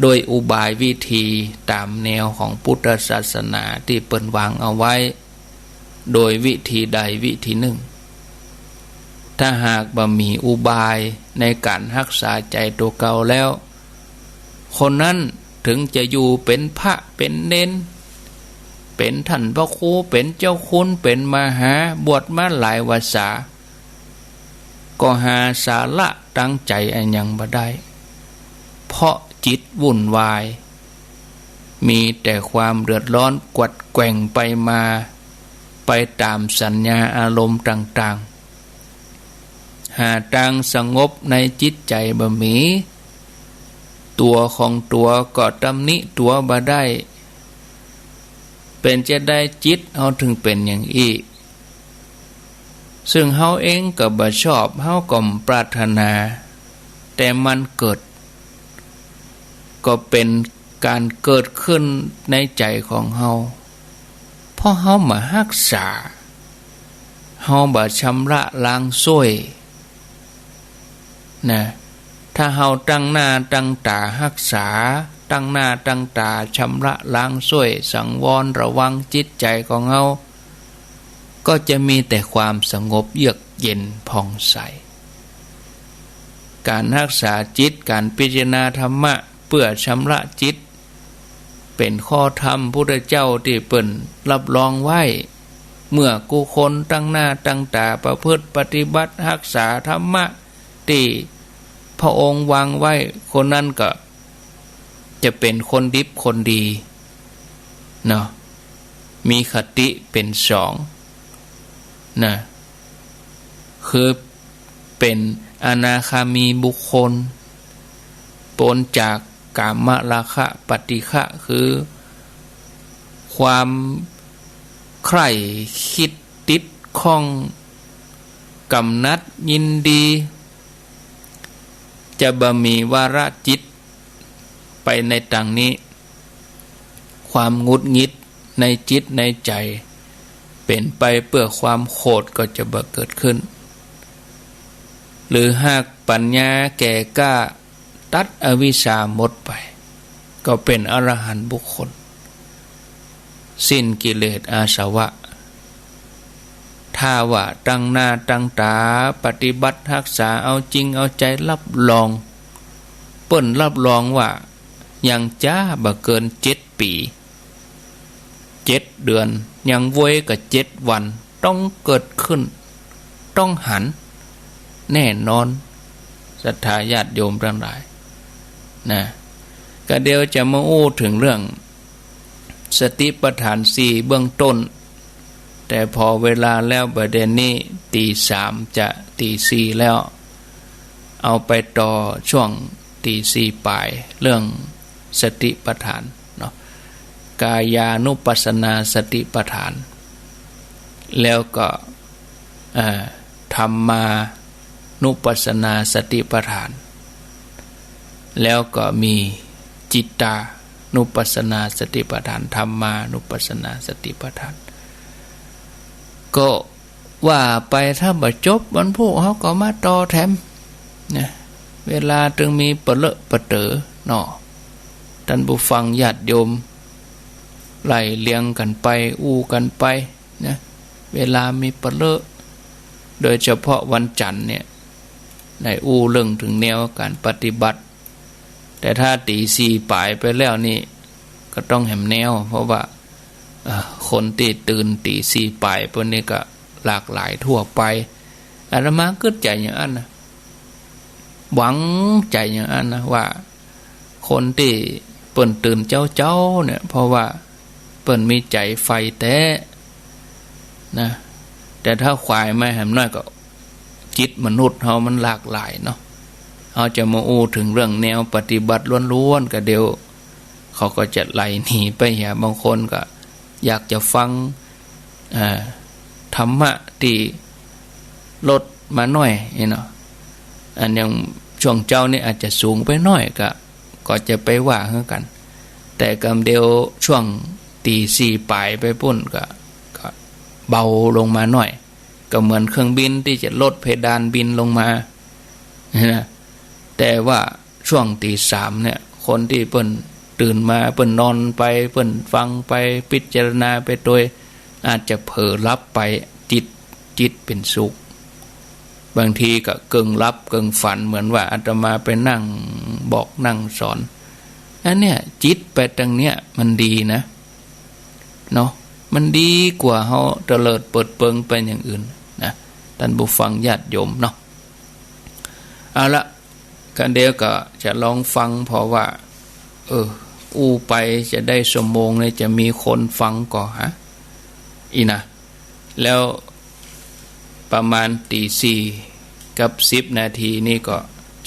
โดยอุบายวิธีตามแนวของพุทธศาสนาที่เปิ้นวางเอาไว้โดยวิธีใดวิธีหนึ่งถ้าหากบ่มีอุบายในการรักษาใจตัวเก่าแล้วคนนั้นถึงจะอยู่เป็นพระเป็นเน้นเป็นท่านพระครูเป็นเจ้าคุณเป็นมหาบวชมาหลายวาษาก็หาสาระตั้งใจอันยังบ่ได้เพราะจิตวุ่นวายมีแต่ความเดือดร้อนกวัดแกว่งไปมาไปตามสัญญาอารมณ์ต่างๆหาทางสงบในจิตใจบ่มีตัวของตัวก็ตำหนิตัวบ่ได้เป็นจะได้จิตเฮาถึงเป็นอย่างอีซึ่งเฮาเองก็บ่ชอบเฮาก็ปรารถนาแต่มันเกิดก็เป็นการเกิดขึ้นในใจของเฮาเพราะเฮามารักษาเฮาบ่ชำระล้างซ้วยนะถ้าเฮาตั้งหน้าตั้งตารักษาตั้งหน้าตั้งตาชำระล้างซ้วยสังวรระวังจิตใจของเฮาก็จะมีแต่ความสงบเยือกเย็นผ่องใสการรักษาจิตการพิจารณาธรรมะเพื่อชำระจิตเป็นข้อธรรมพุทธเจ้าที่เปิ้นรับรองไว้เมื่อกูคนตั้งหน้าตั้งตาประพฤติปฏิบัติรักษาธรรมะที่พระองค์วางไว้คนนั้นก็จะเป็นคนดิบคนดีเนาะมีคติเป็นสองนะคือเป็นอนาคามีบุคคลพ้นจากกามราคะปฏิฆะคือความใคร่คิดติดข้องกำนัดยินดีจะบ่มีวาระจิตไปในต่างนี้ความงุดหงิดในจิตในใจเป็นไปเพื่อความโกรธก็จะบ่เกิดขึ้นหรือหากปัญญาแก่กล้าตัดอวิชชาหมดไปก็เป็นอรหันต์บุคคลสิ้นกิเลสอาสวะถ้าว่าตั้งหน้าตั้งตาปฏิบัติรักษาเอาจริงเอาใจรับรองเปิ้นรับรองว่ายังจ้าบ่เกิน7 ปี7 เดือนยังเว้ยกับ7 วันต้องเกิดขึ้นต้องหันแน่นอนศรัทธาญาติโยมทั้งหลายนะก็เดี๋ยวจะมาอู้ถึงเรื่องสติปัฏฐาน4เบื้องต้นแต่พอเวลาแล้วประเด็นนี้ตี 3จะตี 4แล้วเอาไปต่อช่วงตี 4ปลายเรื่องสติปัฏฐานเนาะกายานุปัสสนาสติปัฏฐานแล้วก็ธรรมานุปัสสนาสติปัฏฐานแล้วก็มีจิตตานุปัสสนาสติปัฏฐานธรรมานุปัสสนาสติปัฏฐานก็ ว่าไปถ้าบ่จบวันพวกเขาก็มาต่อแถมนะเวลาจึงมีเปเลอะปะเต๋อเนาะท่านผู้ฟังญาติโยมไล่เลี้ยงกันไปอู้กันไปนะเวลามีเปเลอะโดยเฉพาะวันจันทร์เนี่ยในอู้เรื่องถึงแนวการปฏิบัติแต่ถ้าตีสี่ป่ายไปแล้วนี่ก็ต้องแหมแนวเพราะว่าคนที่ตื่นตีสี่ป่ายพวกนี้ก็หลากหลายทั่วไปอาตมาก็ใจอย่างนั้นนะหวังใจอย่างนั้นนะว่าคนที่เปิ่นตื่นเจ้าเนี่ยเพราะว่าเปิ่นมีใจไฟแท้นะแต่ถ้าควายไม่แหมน้อยก็จิตมนุษย์เรามันหลากหลายเนาะเราจะมาอู้ถึงเรื่องแนวปฏิบัติล้วนๆก็เดี๋ยวเขาก็จะไล่หนีไปอย่าบางคนก็อยากจะฟังธรรมะที่ลดมาหน่อยเนาะอันอย่างช่วงเจ้านี่อาจจะสูงไปหน่อยก็จะไปว่าเท่ากัน แต่กำเดียวช่วงตีสี่ปลายไปปุ่นก็เบาลงมาหน่อยก็เหมือนเครื่องบินที่จะลดเพดานบินลงมานะแต่ว่าช่วงตีสามเนี่ยคนที่เปิ้นตื่นมาเปิ้นนอนไปเปิ้นฟังไปพิจารณาไปโดยอาจจะเผลอรับไปจิตเป็นสุขบางทีก็เกิงรับเกิงฝันเหมือนว่าอาตมาไปนั่งบอกนั่งสอนอันเนี้ยจิตไปตรงเนี้ยมันดีนะเนาะมันดีกว่าเขาเตลิดเปิดเปิงไปอย่างอื่นนะท่านผู้ฟังญาติโยมเนาะเอาละกันเดียวก็จะลองฟังเพราะว่าอู้ไปจะได้ชั่วโมงเลยจะมีคนฟังก่อฮะอีนะแล้วประมาณตีสี่กับ10 นาทีนี่ก็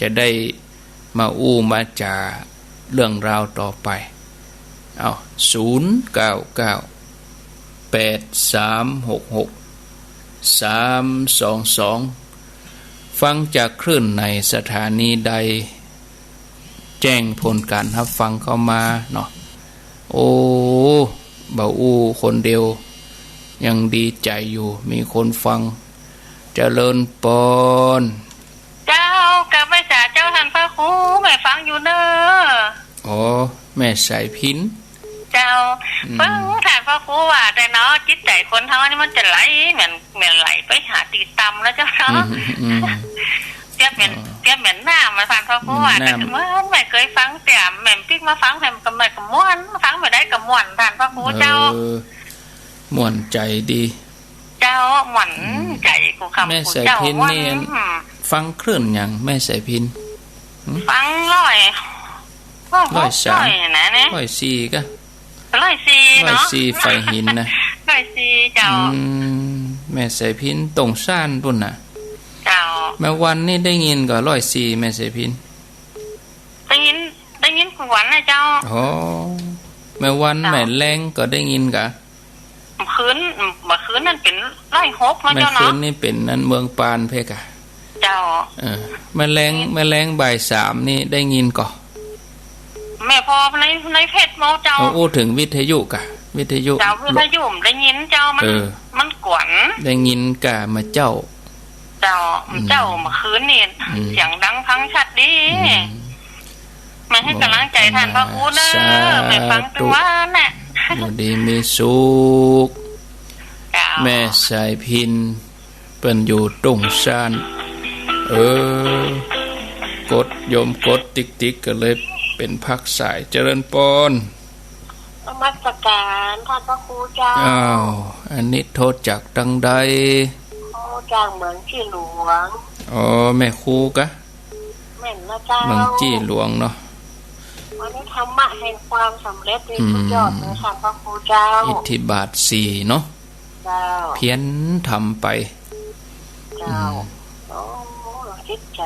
จะได้มาอู้มาจาเรื่องราวต่อไปเอา0998366 ฟังจากคลื่นในสถานีใดแจ้งผลการรับฟังเข้ามาเนาะโอ้บ่าวอู้คนเดียวยังดีใจอยู่มีคนฟังเจริญปนเจ้ากับแม่จ๋าเจ้าท่านพระครูแม่ฟังอยู่เนอะอ๋อแม่สายพินเจ้าฟังท่านพระครูว่าแต่เนาะจิตใจคนเฮานี่มันจะไหลเหมือนไหลไปหาตีต่ำแล้วเจ้าเนาะเทียบเหมือนน้ำมาท่านพระครูว่าแต่เมื่อแม่เคยฟังแต่แม่ปิ๊กมาฟังแม่ก็ไม่กับม่วนฟังไม่ได้กับม่วนท่านพระครูเจ้าม่วนใจดีเจ้าหวันใจกูคำแม่สายพินนี่ฟังคลื่นอย่างแม่สายพินฟังร้อยสามนะเนี่ย104ก็104เนาะ104ไฟหินนะ104เจ้าแม่สายพินตรงซ่านปุ่นน่ะเจ้าแม่วันนี่ได้ยินก็104แม่สายพินได้ยินกูหวันนะเจ้าอ๋อแม่วันแม่แรงก็ได้ยินกะเมื่อคืนนั่นเป็น106แล้วเจ้าเนาะเมื่อคืนนี่เป็นนั่นเมืองปานเพกะเจ้าแม่แรงบ่าย3นี่ได้ยินก่อแม่พอในเพจเมาเจ้าอู้ถึงวิทยุกะวิทยุเจ้าวิทยุได้ยินเจ้ามันกวนได้ยินกะมาเจ้าเจ้าเมื่อคืนนี่เสียงดังฟังชัดดีแม่ให้กำลังใจท่านพระครูเด้อแม่ฟังตัวว่าน่ะอยู่ดีมีสุขแม่สายพินเป็นอยู่ตรงซ่านกดโยมกดติ๊กก็เลยเป็นพักสายเจริญปนนมัสการท่านพระครูเจ้าอ้าวอันนี้โทษจากดังใดจากเมืองจี้หลวงอ๋อแม่ครูกะแม่นนะเจ้าเมืองจี้หลวงเนาะวันนี้ธรรมะแห่งความสำเร็จในสุดยอดเลยค่ะพระครูเจ้าอิทธิบาท4เนาะเจ้าเพี้ยนทำไปเจ้าโอ้จิตใจ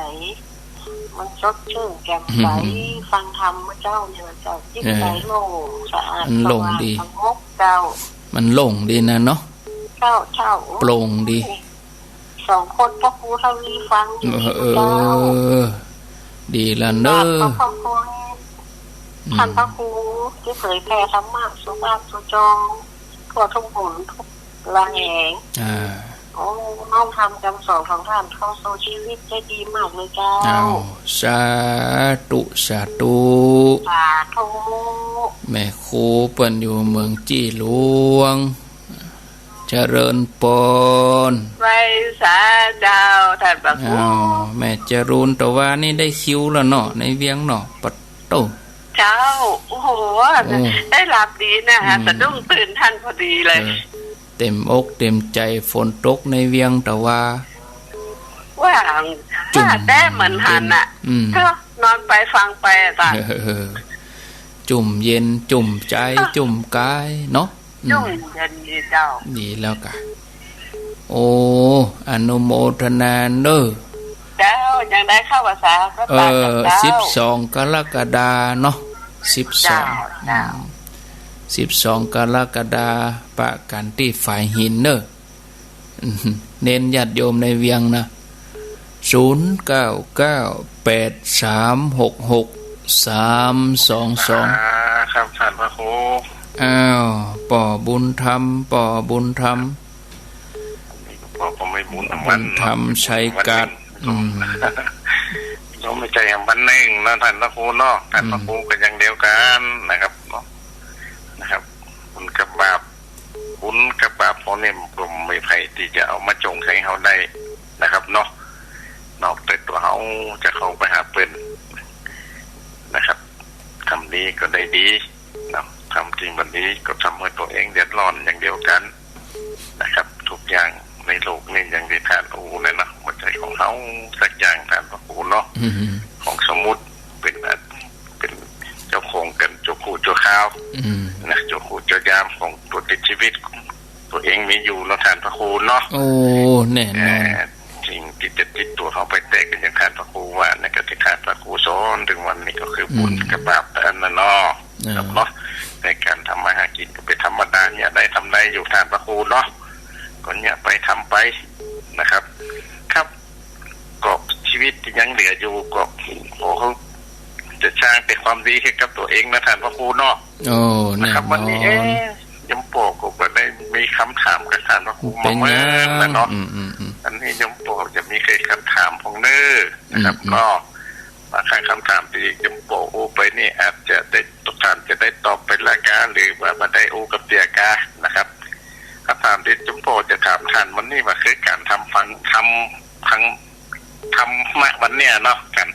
มันสดชื่นแจ่มใสฟังธรรมเจ้าเนี่ยเจ้าจิตใจโล่งสะอาดโล่งดีสงบเจ้ามันโล่งดีนะเนาะเจ้าโปร่งดี2คนพระครูเท่านี้ฟังอยู่เจ้าดีละเนอะท่านพระครูที่เผยแผ่ธรรมะสุภาพสุจงทั่วทุกหนทุกละแหงโอ้ อ้น้องทำคำสอนของท่านเข้าสู่ชีวิตได้ดีมากเลยเจ้าเอาสาธุสาธุสาธุ แม่ครูเปิ้นอยู่เมืองจี้หลวงเจริญปนไว้สาดาวท่านพระครูแม่จรูนแต่ว่านี่ได้คิวแล้วเนาะในเวียงเนาะปัดโตเจ้าโอ้โหได้หลับดีนะฮะสะดุ้งตื่นท่านพอดีเลยเต็มอกเต็มใจฝนตกในเวียงแต่ว่าจุ่มได้เหมือนหันอ่ะก็นอนไปฟังไปต่างจุ่มเย็นจุ่มใจจุ่มกายเนาะจุ่มเย็นดีเจ้าดีแล้วกะโอ้อนุโมทนาเด้อเจ้ายังได้เข้าภาษาก็ตามกับเจ้า12 กรกฎาเนาะ12 กรกฎาปะกันที่ฝ่ายหินเนอะเน้นญาติโยมในเวียงนะ0998366322ครับท่านพระครูอ้าวป่อบุญธรรมป่อบุญธรรมป่อก็ไม่บุญมันธรรมชัยกัดเราไม่ใจมันเน่งนะท่านพระครูเนาะท่านพระครูก็อย่างเดียวกันนะครับบุญกับบาปบุญกับบาปพวกนี้ผมไม่ไผ่ที่จะเอามาจงใส่เขาได้นะครับเนาะนอกจากตัวเขาจะเข้าไปหาเปิ้นนะครับทำดีก็ได้ดีนะทำจริงวันนี้ก็ทำให้ตัวเองเดือดร้อนอย่างเดียวกันนะครับทุกอย่างในโลกนี้อย่างที่ท่านอูเลยนะหัวใจของเขาสักอย่างท่านพระครูเนาะของสมุติเป็นเจ้าของกันเจ้าคู่เจ้าข้าวนะเจ้าคู่เจ้ายามของตัวติดชีวิตตัวเองมีอยู่เนาะท่านพระครูเนาะโอ้แน่นอนจริงที่จะติดตัวเขาไปแตกกันอย่างท่านพระครูว่าในกติกาพระครูสอนถึงวันนี้ก็คือบุญกับบาปแต่อันนั้นเนาะในการทำมาหากินก็เป็นธรรมดาเนี่ยได้ทำได้อยู่ท่านพระครูเนาะก็เนี่ยไปทำไปนะครับครับก็ชีวิตที่ยังเหลืออยู่ก็ขอเขาจะสร้างเป็นความดีให้กับตัวเองนะท่านพระครูเนาะนะครับวันนี้ยมโปก็ได้มีคำถามกับท่านพระครูมาเมื่อเนาะอันนี้ยมโปจะมีคำถามของเนื้อนะครับก็บางครั้งคำถามที่ยมโปไปนี่อาจจะได้ทุกท่านจะได้ตอบเป็นรายการหรือว่ามาได้กับเตียกานะครับคำถามที่ยมโปจะถามท่านวันนี้ว่าคือการทำมะวันเนี้ยเนาะการ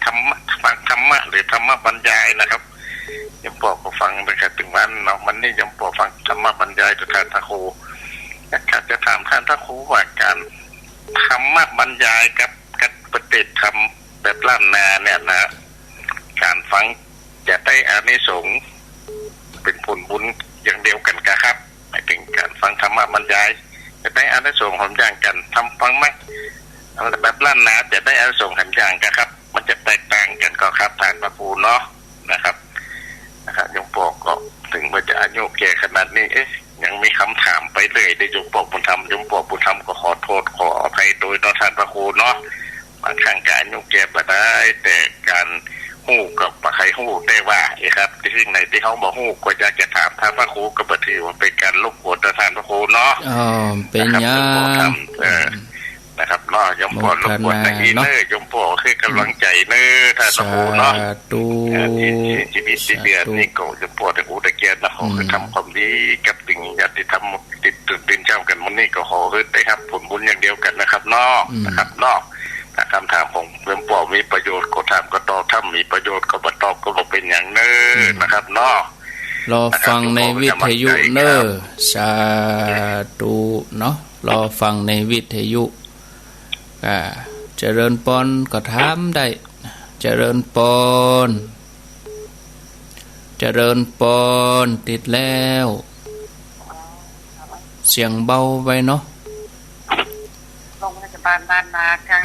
ฟังธรรมะหรือธรรมะบรรยายนะครับยมโปก็ฟังนะครับถึงวันเนาะวันนี้ยมโปฟังธรรมะบรรยายจากท่านพระครูอยากจะถามท่านพระครูว่าการธรรมะบรรยายกับปฏิธรรมแบบล้านนาเนี่ยนะการฟังจะได้อานิสงส์เป็นผลบุญอย่างเดียวกันครับหมายถึงการฟังธรรมะบรรยายจะได้อานิสงส์ของอย่างกันทำฟังไหมแบบล้านนาจะได้อานิสงส์หันอย่างกันครับมันจะแตกต่างกันก็ครับท่านพระครูเนาะนะครับยมบอกก็ถึงว่าจะอายุแก่ขนาดนี้ยังมีคำถามไปเลยได้ยมบอกบุญธรรมยมบอกบุญธรรมก็ขอโทษขออภัยโดยท่านพระครูเนาะบางครั้งการยกแก่มาได้แต่การหู้กับปะไข่หู้ได้ว่าครับที่ไหนที่เขาบอกหู้ก็อยากจะถามท่านพระครูก็บัดถือว่าเป็นการรบกวนท่านพระครูเนาะเป็นยังนะครับเนาะยมปอรบกวนในนี้เนยมปอคือกำลังใจเนยท่านพระครูเนาะชีวิตที่เดือดนี่ก็ยมปอแต่หูตะเกียบนะเขาคือทำความดีกับสิ่งญาติธรรมติดตื่นเช้ากันมันนี่ก็ขอคือได้ครับผลบุญอย่างเดียวกันนะครับเนาะนะครับเนาะคำถามของเรื่องปอมีประโยชน์ก็ถามก็ตอบถ้ามีประโยชน์ก็บ่ตอบก็บอกเป็นอย่างเน้อนะครับเนาะรอฟังในวิทยุเน้อสาธุเนาะรอฟังในวิทยุเจริญปอนก็ถามได้เจริญปอนติดแล้วเสียงเบาไปเนาะบ้านนาเจ้า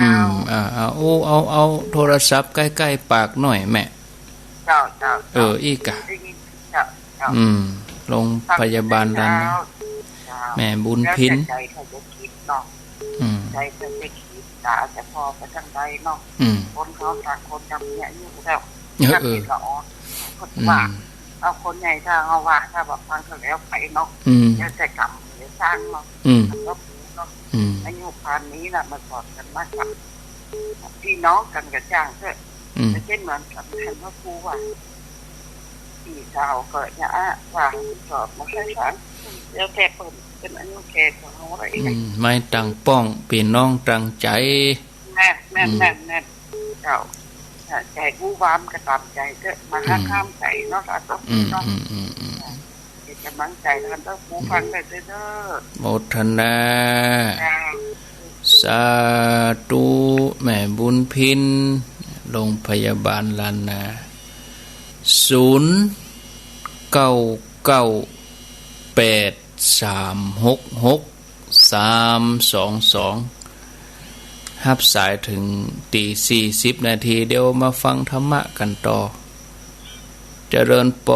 เอาโทรศัพท์ใกล้ๆปากหน่อยแม่เจ้าอีกอะโรงพยาบาลดันแม่บุญพินใจเขาจะคิดเนาะใจเขาจะคิดตาจะพอไปทางใดเนาะคนเขาต่างคนจำเนี่ยอยู่แล้วละอ๋อคนว่าเอาคนใหญ่ถ้าเอาว่าถ้าแบบฟังเขาแล้วไปเนาะจะกรรมจะสร้างเนาะก็ นาะอายุผ่านนี้น่ะมาสอนกันมากกว่าพี่น้องกันกับจ้างเถอะไม่ใช่เหมือนกับท่านพระครูว่าพี่สาวเกิดเนี่ยว่าสอบมาใช้สารเดี๋ยวแค่เป็นอายุแค่ของเราอะไรไม่ตั้งป้องพี่น้องตั้งใจแน่เจ้าใจกู้วามกระตามใจเถอะมาข้ามใจเนาะสาธุเนาะกำลังใจท่านพระครูฟังได้เด้อโมทนาสาธุแม่บุญพินโรงพยาบาลลานา0998366322รับสายถึงตี40 นาทีเดี๋ยวมาฟังธรรมะกันต่อเจริญป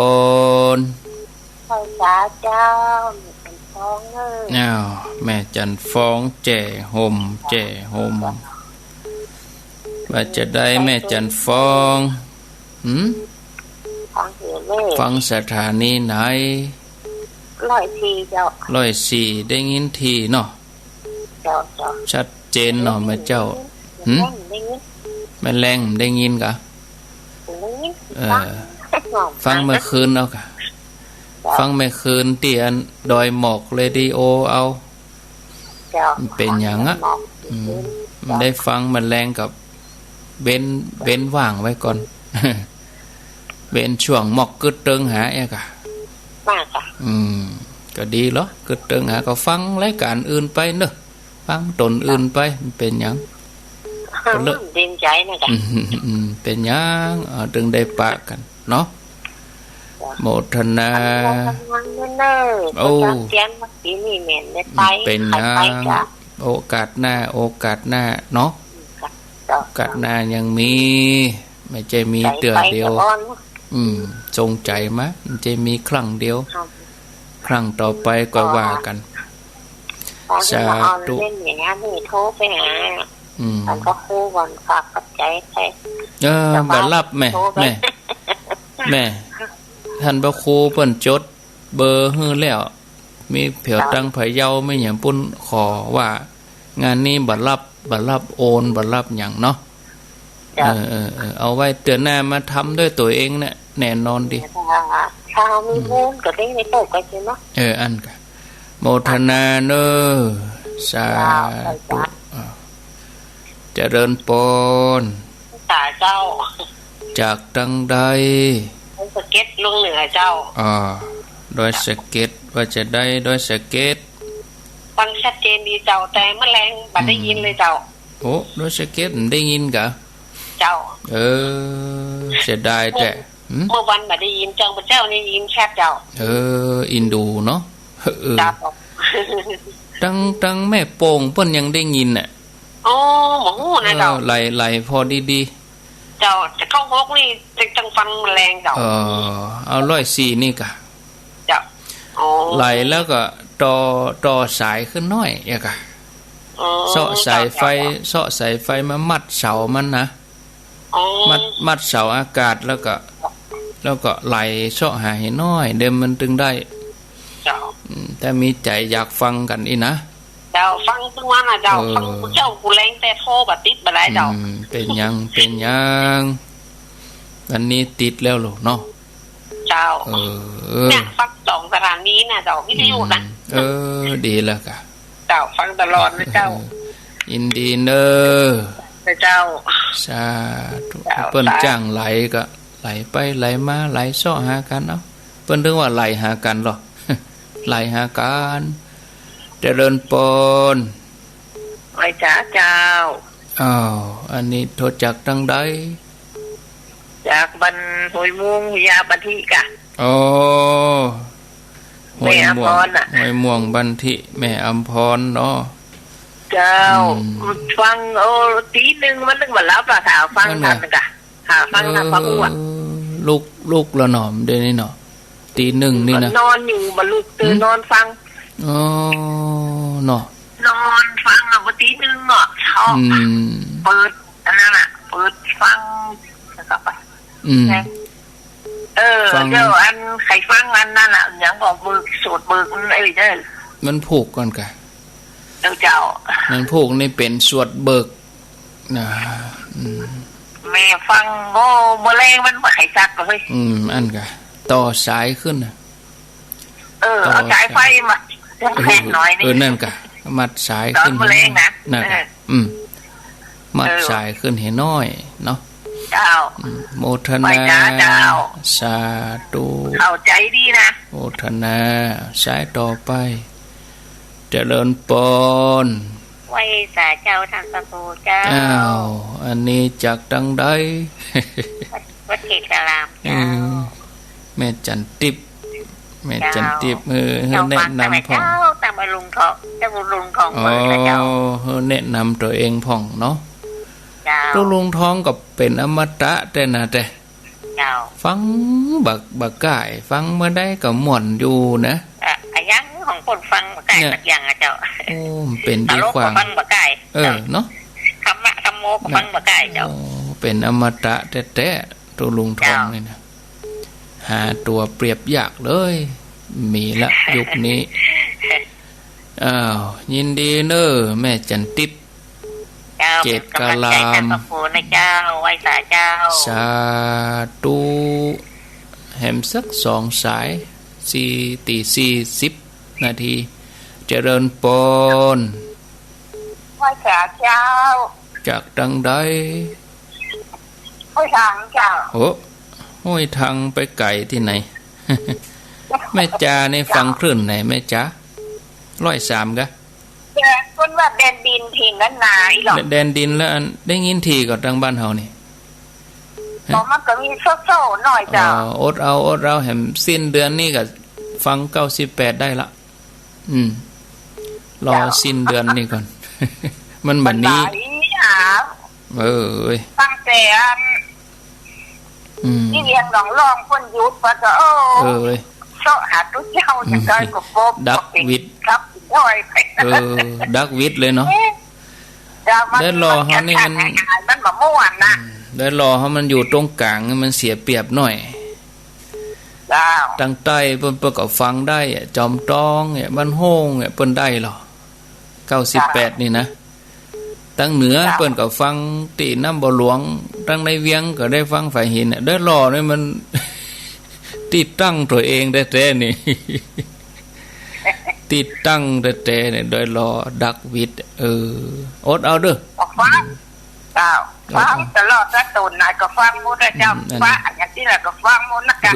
นพระเจ้าเป็นฟองเลยแม่จันฟ้องแจ่ห่มว่าจะได้แม่จันฟ้องฟังสถานีไหน104เจ้า104ได้ยินทีเนาะเจ้าชัดเจนเนาะแม่เจ้าแม่แรงได้ยินกะฟังเมื่อคืนเอากะฟังเมื่อคืนเตียนดอยหมอกเรดิโอเอาเป็นอย่างอ่ะมันได้ฟังมันแรงกับเบ้นว่างไว้ก่อนเบ้นช่วงหมอกกึดเติงหาเอกะก็ดีเหรอกึดเติงหาก็ฟังรายการอื่นไปเนอะฟังตนอื่นไปเป็นอย่างก็เลิกดีใจนะจ๊ะเป็นอย่างถึงได้ปะกันเนาะโมทนาโอ้เป็นอย่างโอกาสหน้าเนาะโอกาสหน้ายังมีไม่ใช่มีเตือเดียวจงใจมะมันจะมีครั้งเดียวครั้งต่อไปก็ว่ากันสาธุเล่นอย่างนี้นี่โทรไปหาท่านก็ครูวันฝากปัจจัยใช่บัดรับแม่ท่านพระครูเปิ้นจดเบอร์ฮื้อแล้วมีเผียวตังไผเยาไม่หยังปุ้นขอว่างานนี้บัดรับโอนบัดรับหยังเนาะเอาไว้เตือนหน้ามาทำด้วยตัวเองเนี่ยแน่นอนดิชาวมีมูลก็ได้ในโตกกันเนาะอันกะโมทนาเนอสาธุเจริญปนเจ้าจากดังใดสเก็ตลงเหนือเจ้าโดยสเก็ตว่าจะได้โดยสเก็ตฟังชัดเจนดีเจ้าแต่แมลงบัดได้ยินเลยเจ้าโอ้โดยสเก็ตได้ยินกะเจ้าเสียดายแต่เมื่อวันบัดได้ยินจังพระเจ้านี่ยินแคบเจ้าอินดูเนาะตั้งแม่โป่งเปิ้นยังได้ยินน่ะโอ้หมูนะเจ้าไหลพอดีๆเจ้าจะเข้าฮกนี่จังฟังแมลงเจ้าเอา104นี่กะเจ้าไหลแล้วก็ต่อสายขึ้นน้อยอ่ะกะเสาะสายไฟมามัดเสามันนะมัดเสาอากาศแล้วก็ไหลเสาะหาให้น้อยเดิมมันตึงได้แต่มีใจอยากฟังกันอีนะเจ้าฟังทุกวันนะเจ้าฟังเจ้ากูแรงแต่โทรบัดติดบัดไรเจ้าเป็นยังวันนี้ติดแล้วหรอเนาะเจ้าเนี่ยฟัง2 สถานีนะเจ้าวิทยุนะดีแล้วกะเจ้าฟังตลอดนะเจ้ายินดีเนอเจ้าสาธุเปิ้นจ้างไหลก็ไหลไปไหลมาไหลเสาะหากันเนาะเปิ้นถึงว่าไหลหากันหรอไหลหากันเจริญปนไว้จ้าเจ้าอันนี้โทรจากทางใดจากบันห้วยม่วงยาบันทิกะห้วยม่วงบันทิแม่อำพรเนาะเจ้าฟังตีนึงมันนึงมาแล้วป่ะถามฟังกันกะฟังนะฟังอ่ะลูกละหนอมเดี๋ยวนี้เนาะตีหนึ่งนี่นะนอนอยู่มาลูกตื่นนอนฟังเนาะนอนฟังอ่ะวันตีหนึ่งอ่ะชอบเปิดอันนั้นอ่ะเปิดฟังแล้วก็ไปเดี๋ยวอันใครฟังอันนั่นอ่ะอย่างบอกเบิกสูตรเบิกมันไอ้เด้อมันผูกก่อนกะ เจ้านั่นพวกนี่เป็นสวดเบิกนะแม่ฟังโง่โมเลงมันไขจักเลยอันกะต่อสายขึ้นนะเอาสายไฟมาแค่หน่อยนี่นั่นกะมัดสายขึ้นโมเลงนะนั่นมัดสายขึ้นให้น้อยเนาะเจ้าโมทนาสาธุเข้าใจดีนะโมทนาสายต่อไปเจริญปนไว้สาเจ้าท่านพระครูเจ้าอันนี้จากดังใดวัดเขตารามแม่จันติบแนะนำพ่องตามลุงทองเจ้าลุงทองเจ้าแนะนำตัวเองพ่องเนาะตัวลุงทองก็เป็นอมตะแต่นะแต่ฟังบักก่ายฟังเมื่อได้ก็ม่วนอยู่นะยังของคนฟังบักก่ายสักอย่างอะเจ้าโอ้เป็นดีกว่าฟังบักก่ายเนาะธรรมะธรรมโมก็ฟังบักก่ายเจ้าเป็นอมตะแต่ตัวลุงทองนี่นะหาตัวเปรียบยากเลยมีละยุคนี้ยินดีเนอแม่จันติบเจตกาลามเจ้าไว้สาเจ้าสาธุแหมสัก2 สาย40 นาทีเจริญปนไว้สาเจ้าจากดังใดห้วยทางเจ้าห้วยทางไปไก่ที่ไหน แม่จ่าในฟังคลื่นไหนแม่จ๋า103กะคนว่าแดนดินทีนั้นนาอีหรอแดนดินแล้วได้ยินทีกับทางบ้านเฮานี่มันก็มีโซ่ๆหน่อยจ้ะอดเอาแหมสิ้นเดือนนี้ก็ฟัง98ได้ละรอสิ้นเดือนนี้ก่อน มันบัดนี้ตั้งแต่นี่เรียงลองคนยุดว่าก็โซ่หาตุ้เจ้าจังได้ก็พบดักวิดครับดักวิดเลยเนาะได้รอเขานี่มันมาม่วนนะได้รอเขามันอยู่ตรงกลางมันเสียเปรียบหน่อยตั้งใต้เปิ้นก็ฟังได้จอมต้องเนี่ยบ้านโฮงเนี่ยเปิ้นได้หรอ98นี่นะตั้งเหนือเปิ้นก็ฟังตีน้ำบ่หลวงตั้งในเวียงก็ได้ฟังฝ่ายหินได้รอเนี่ยมันติดตั้งตัวเองได้แท้นี่ติดตั้งแต่เนี่ยโดยรอดักวิดอดเอาเด้อฟังเจ้าฟังตลอดแล้วตูนนายก็ฟังหมดเจ้าฟ้าอย่างที่ละก็ฟังหมดนะกัน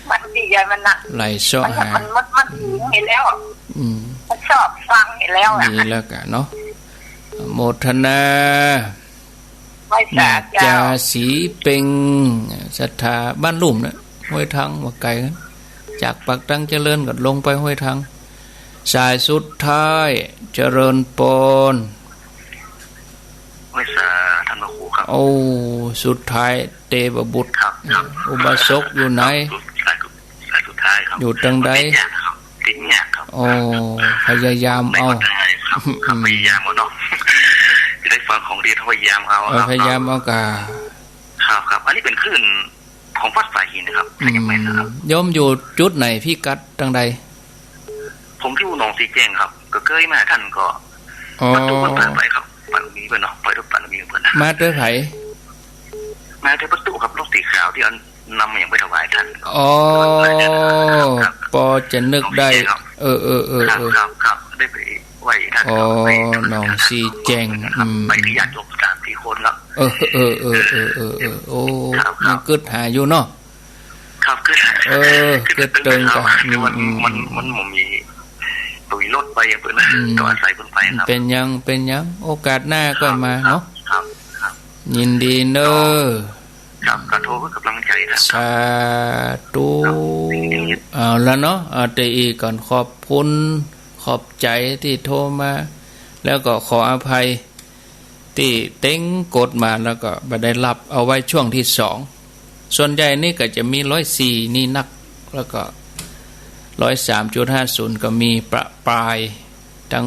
มันดีใหญ่มันน่ะไหลซ้อหามันเห็นแล้วมันชอบฟังเห็นแล้วนี่แล้วกันเนาะโมทนาจ่าสีเป็งศรัทธาบ้านลุ่มนะห้วยทางว่าไกลกันจากปากตั้งเจริญก็ลงไปห้วยทางสายสุดท้ายเจริญปนไม่ทราบท่านพระครูครับสุดท้ายเตบบุตรอุบาสกอยู่ไหนสายสุดท้ายครับอยู่ตรงใดติดยากครับพยายามเอาพยายามเอาเนาะจะได้ฟังของดีพยายามเอาพยายามเอากะครับอันนี้เป็นคลื่นของวัดสายหินนะครับยังไม่นะครับโยมอยู่จุดไหนพี่กัดตรงใดผมอยู่หนองสีแจงครับก็เคยมาท่านก็ประตูเปิดไปครับปันมีเพื่อนเนาะปล่อยรถปันมีเพื่อนมาด้วยไผมาด้วยประตูครับรถสีขาวที่นำมาอย่างไปถวายท่านปอจะนึกได้ครับได้ไปไหว้ท่านหนองสีแจงไปที่ญาติโยม3-4 คนครับมันกึดหาอยู่เนาะครับกึดเติงก่อนมันมีตุยรถไปอย่างเพื่อนตัวอาศัยเพื่อนไปครับเป็นยังโอกาสหน้าก็มาเนาะยินดีเนอครับกระโทษกับกำลังใจนะสาธุเอาละเนาะแต่อีกก่อนขอบคุณขอบใจที่โทรมาแล้วก็ขออภัยที่เต็งกดมาแล้วก็ไม่ได้รับเอาไว้ช่วงที่2ส่วนใหญ่นี่ก็จะมี104นี่นักแล้วก็103.50ก็มีประปรายทั้ง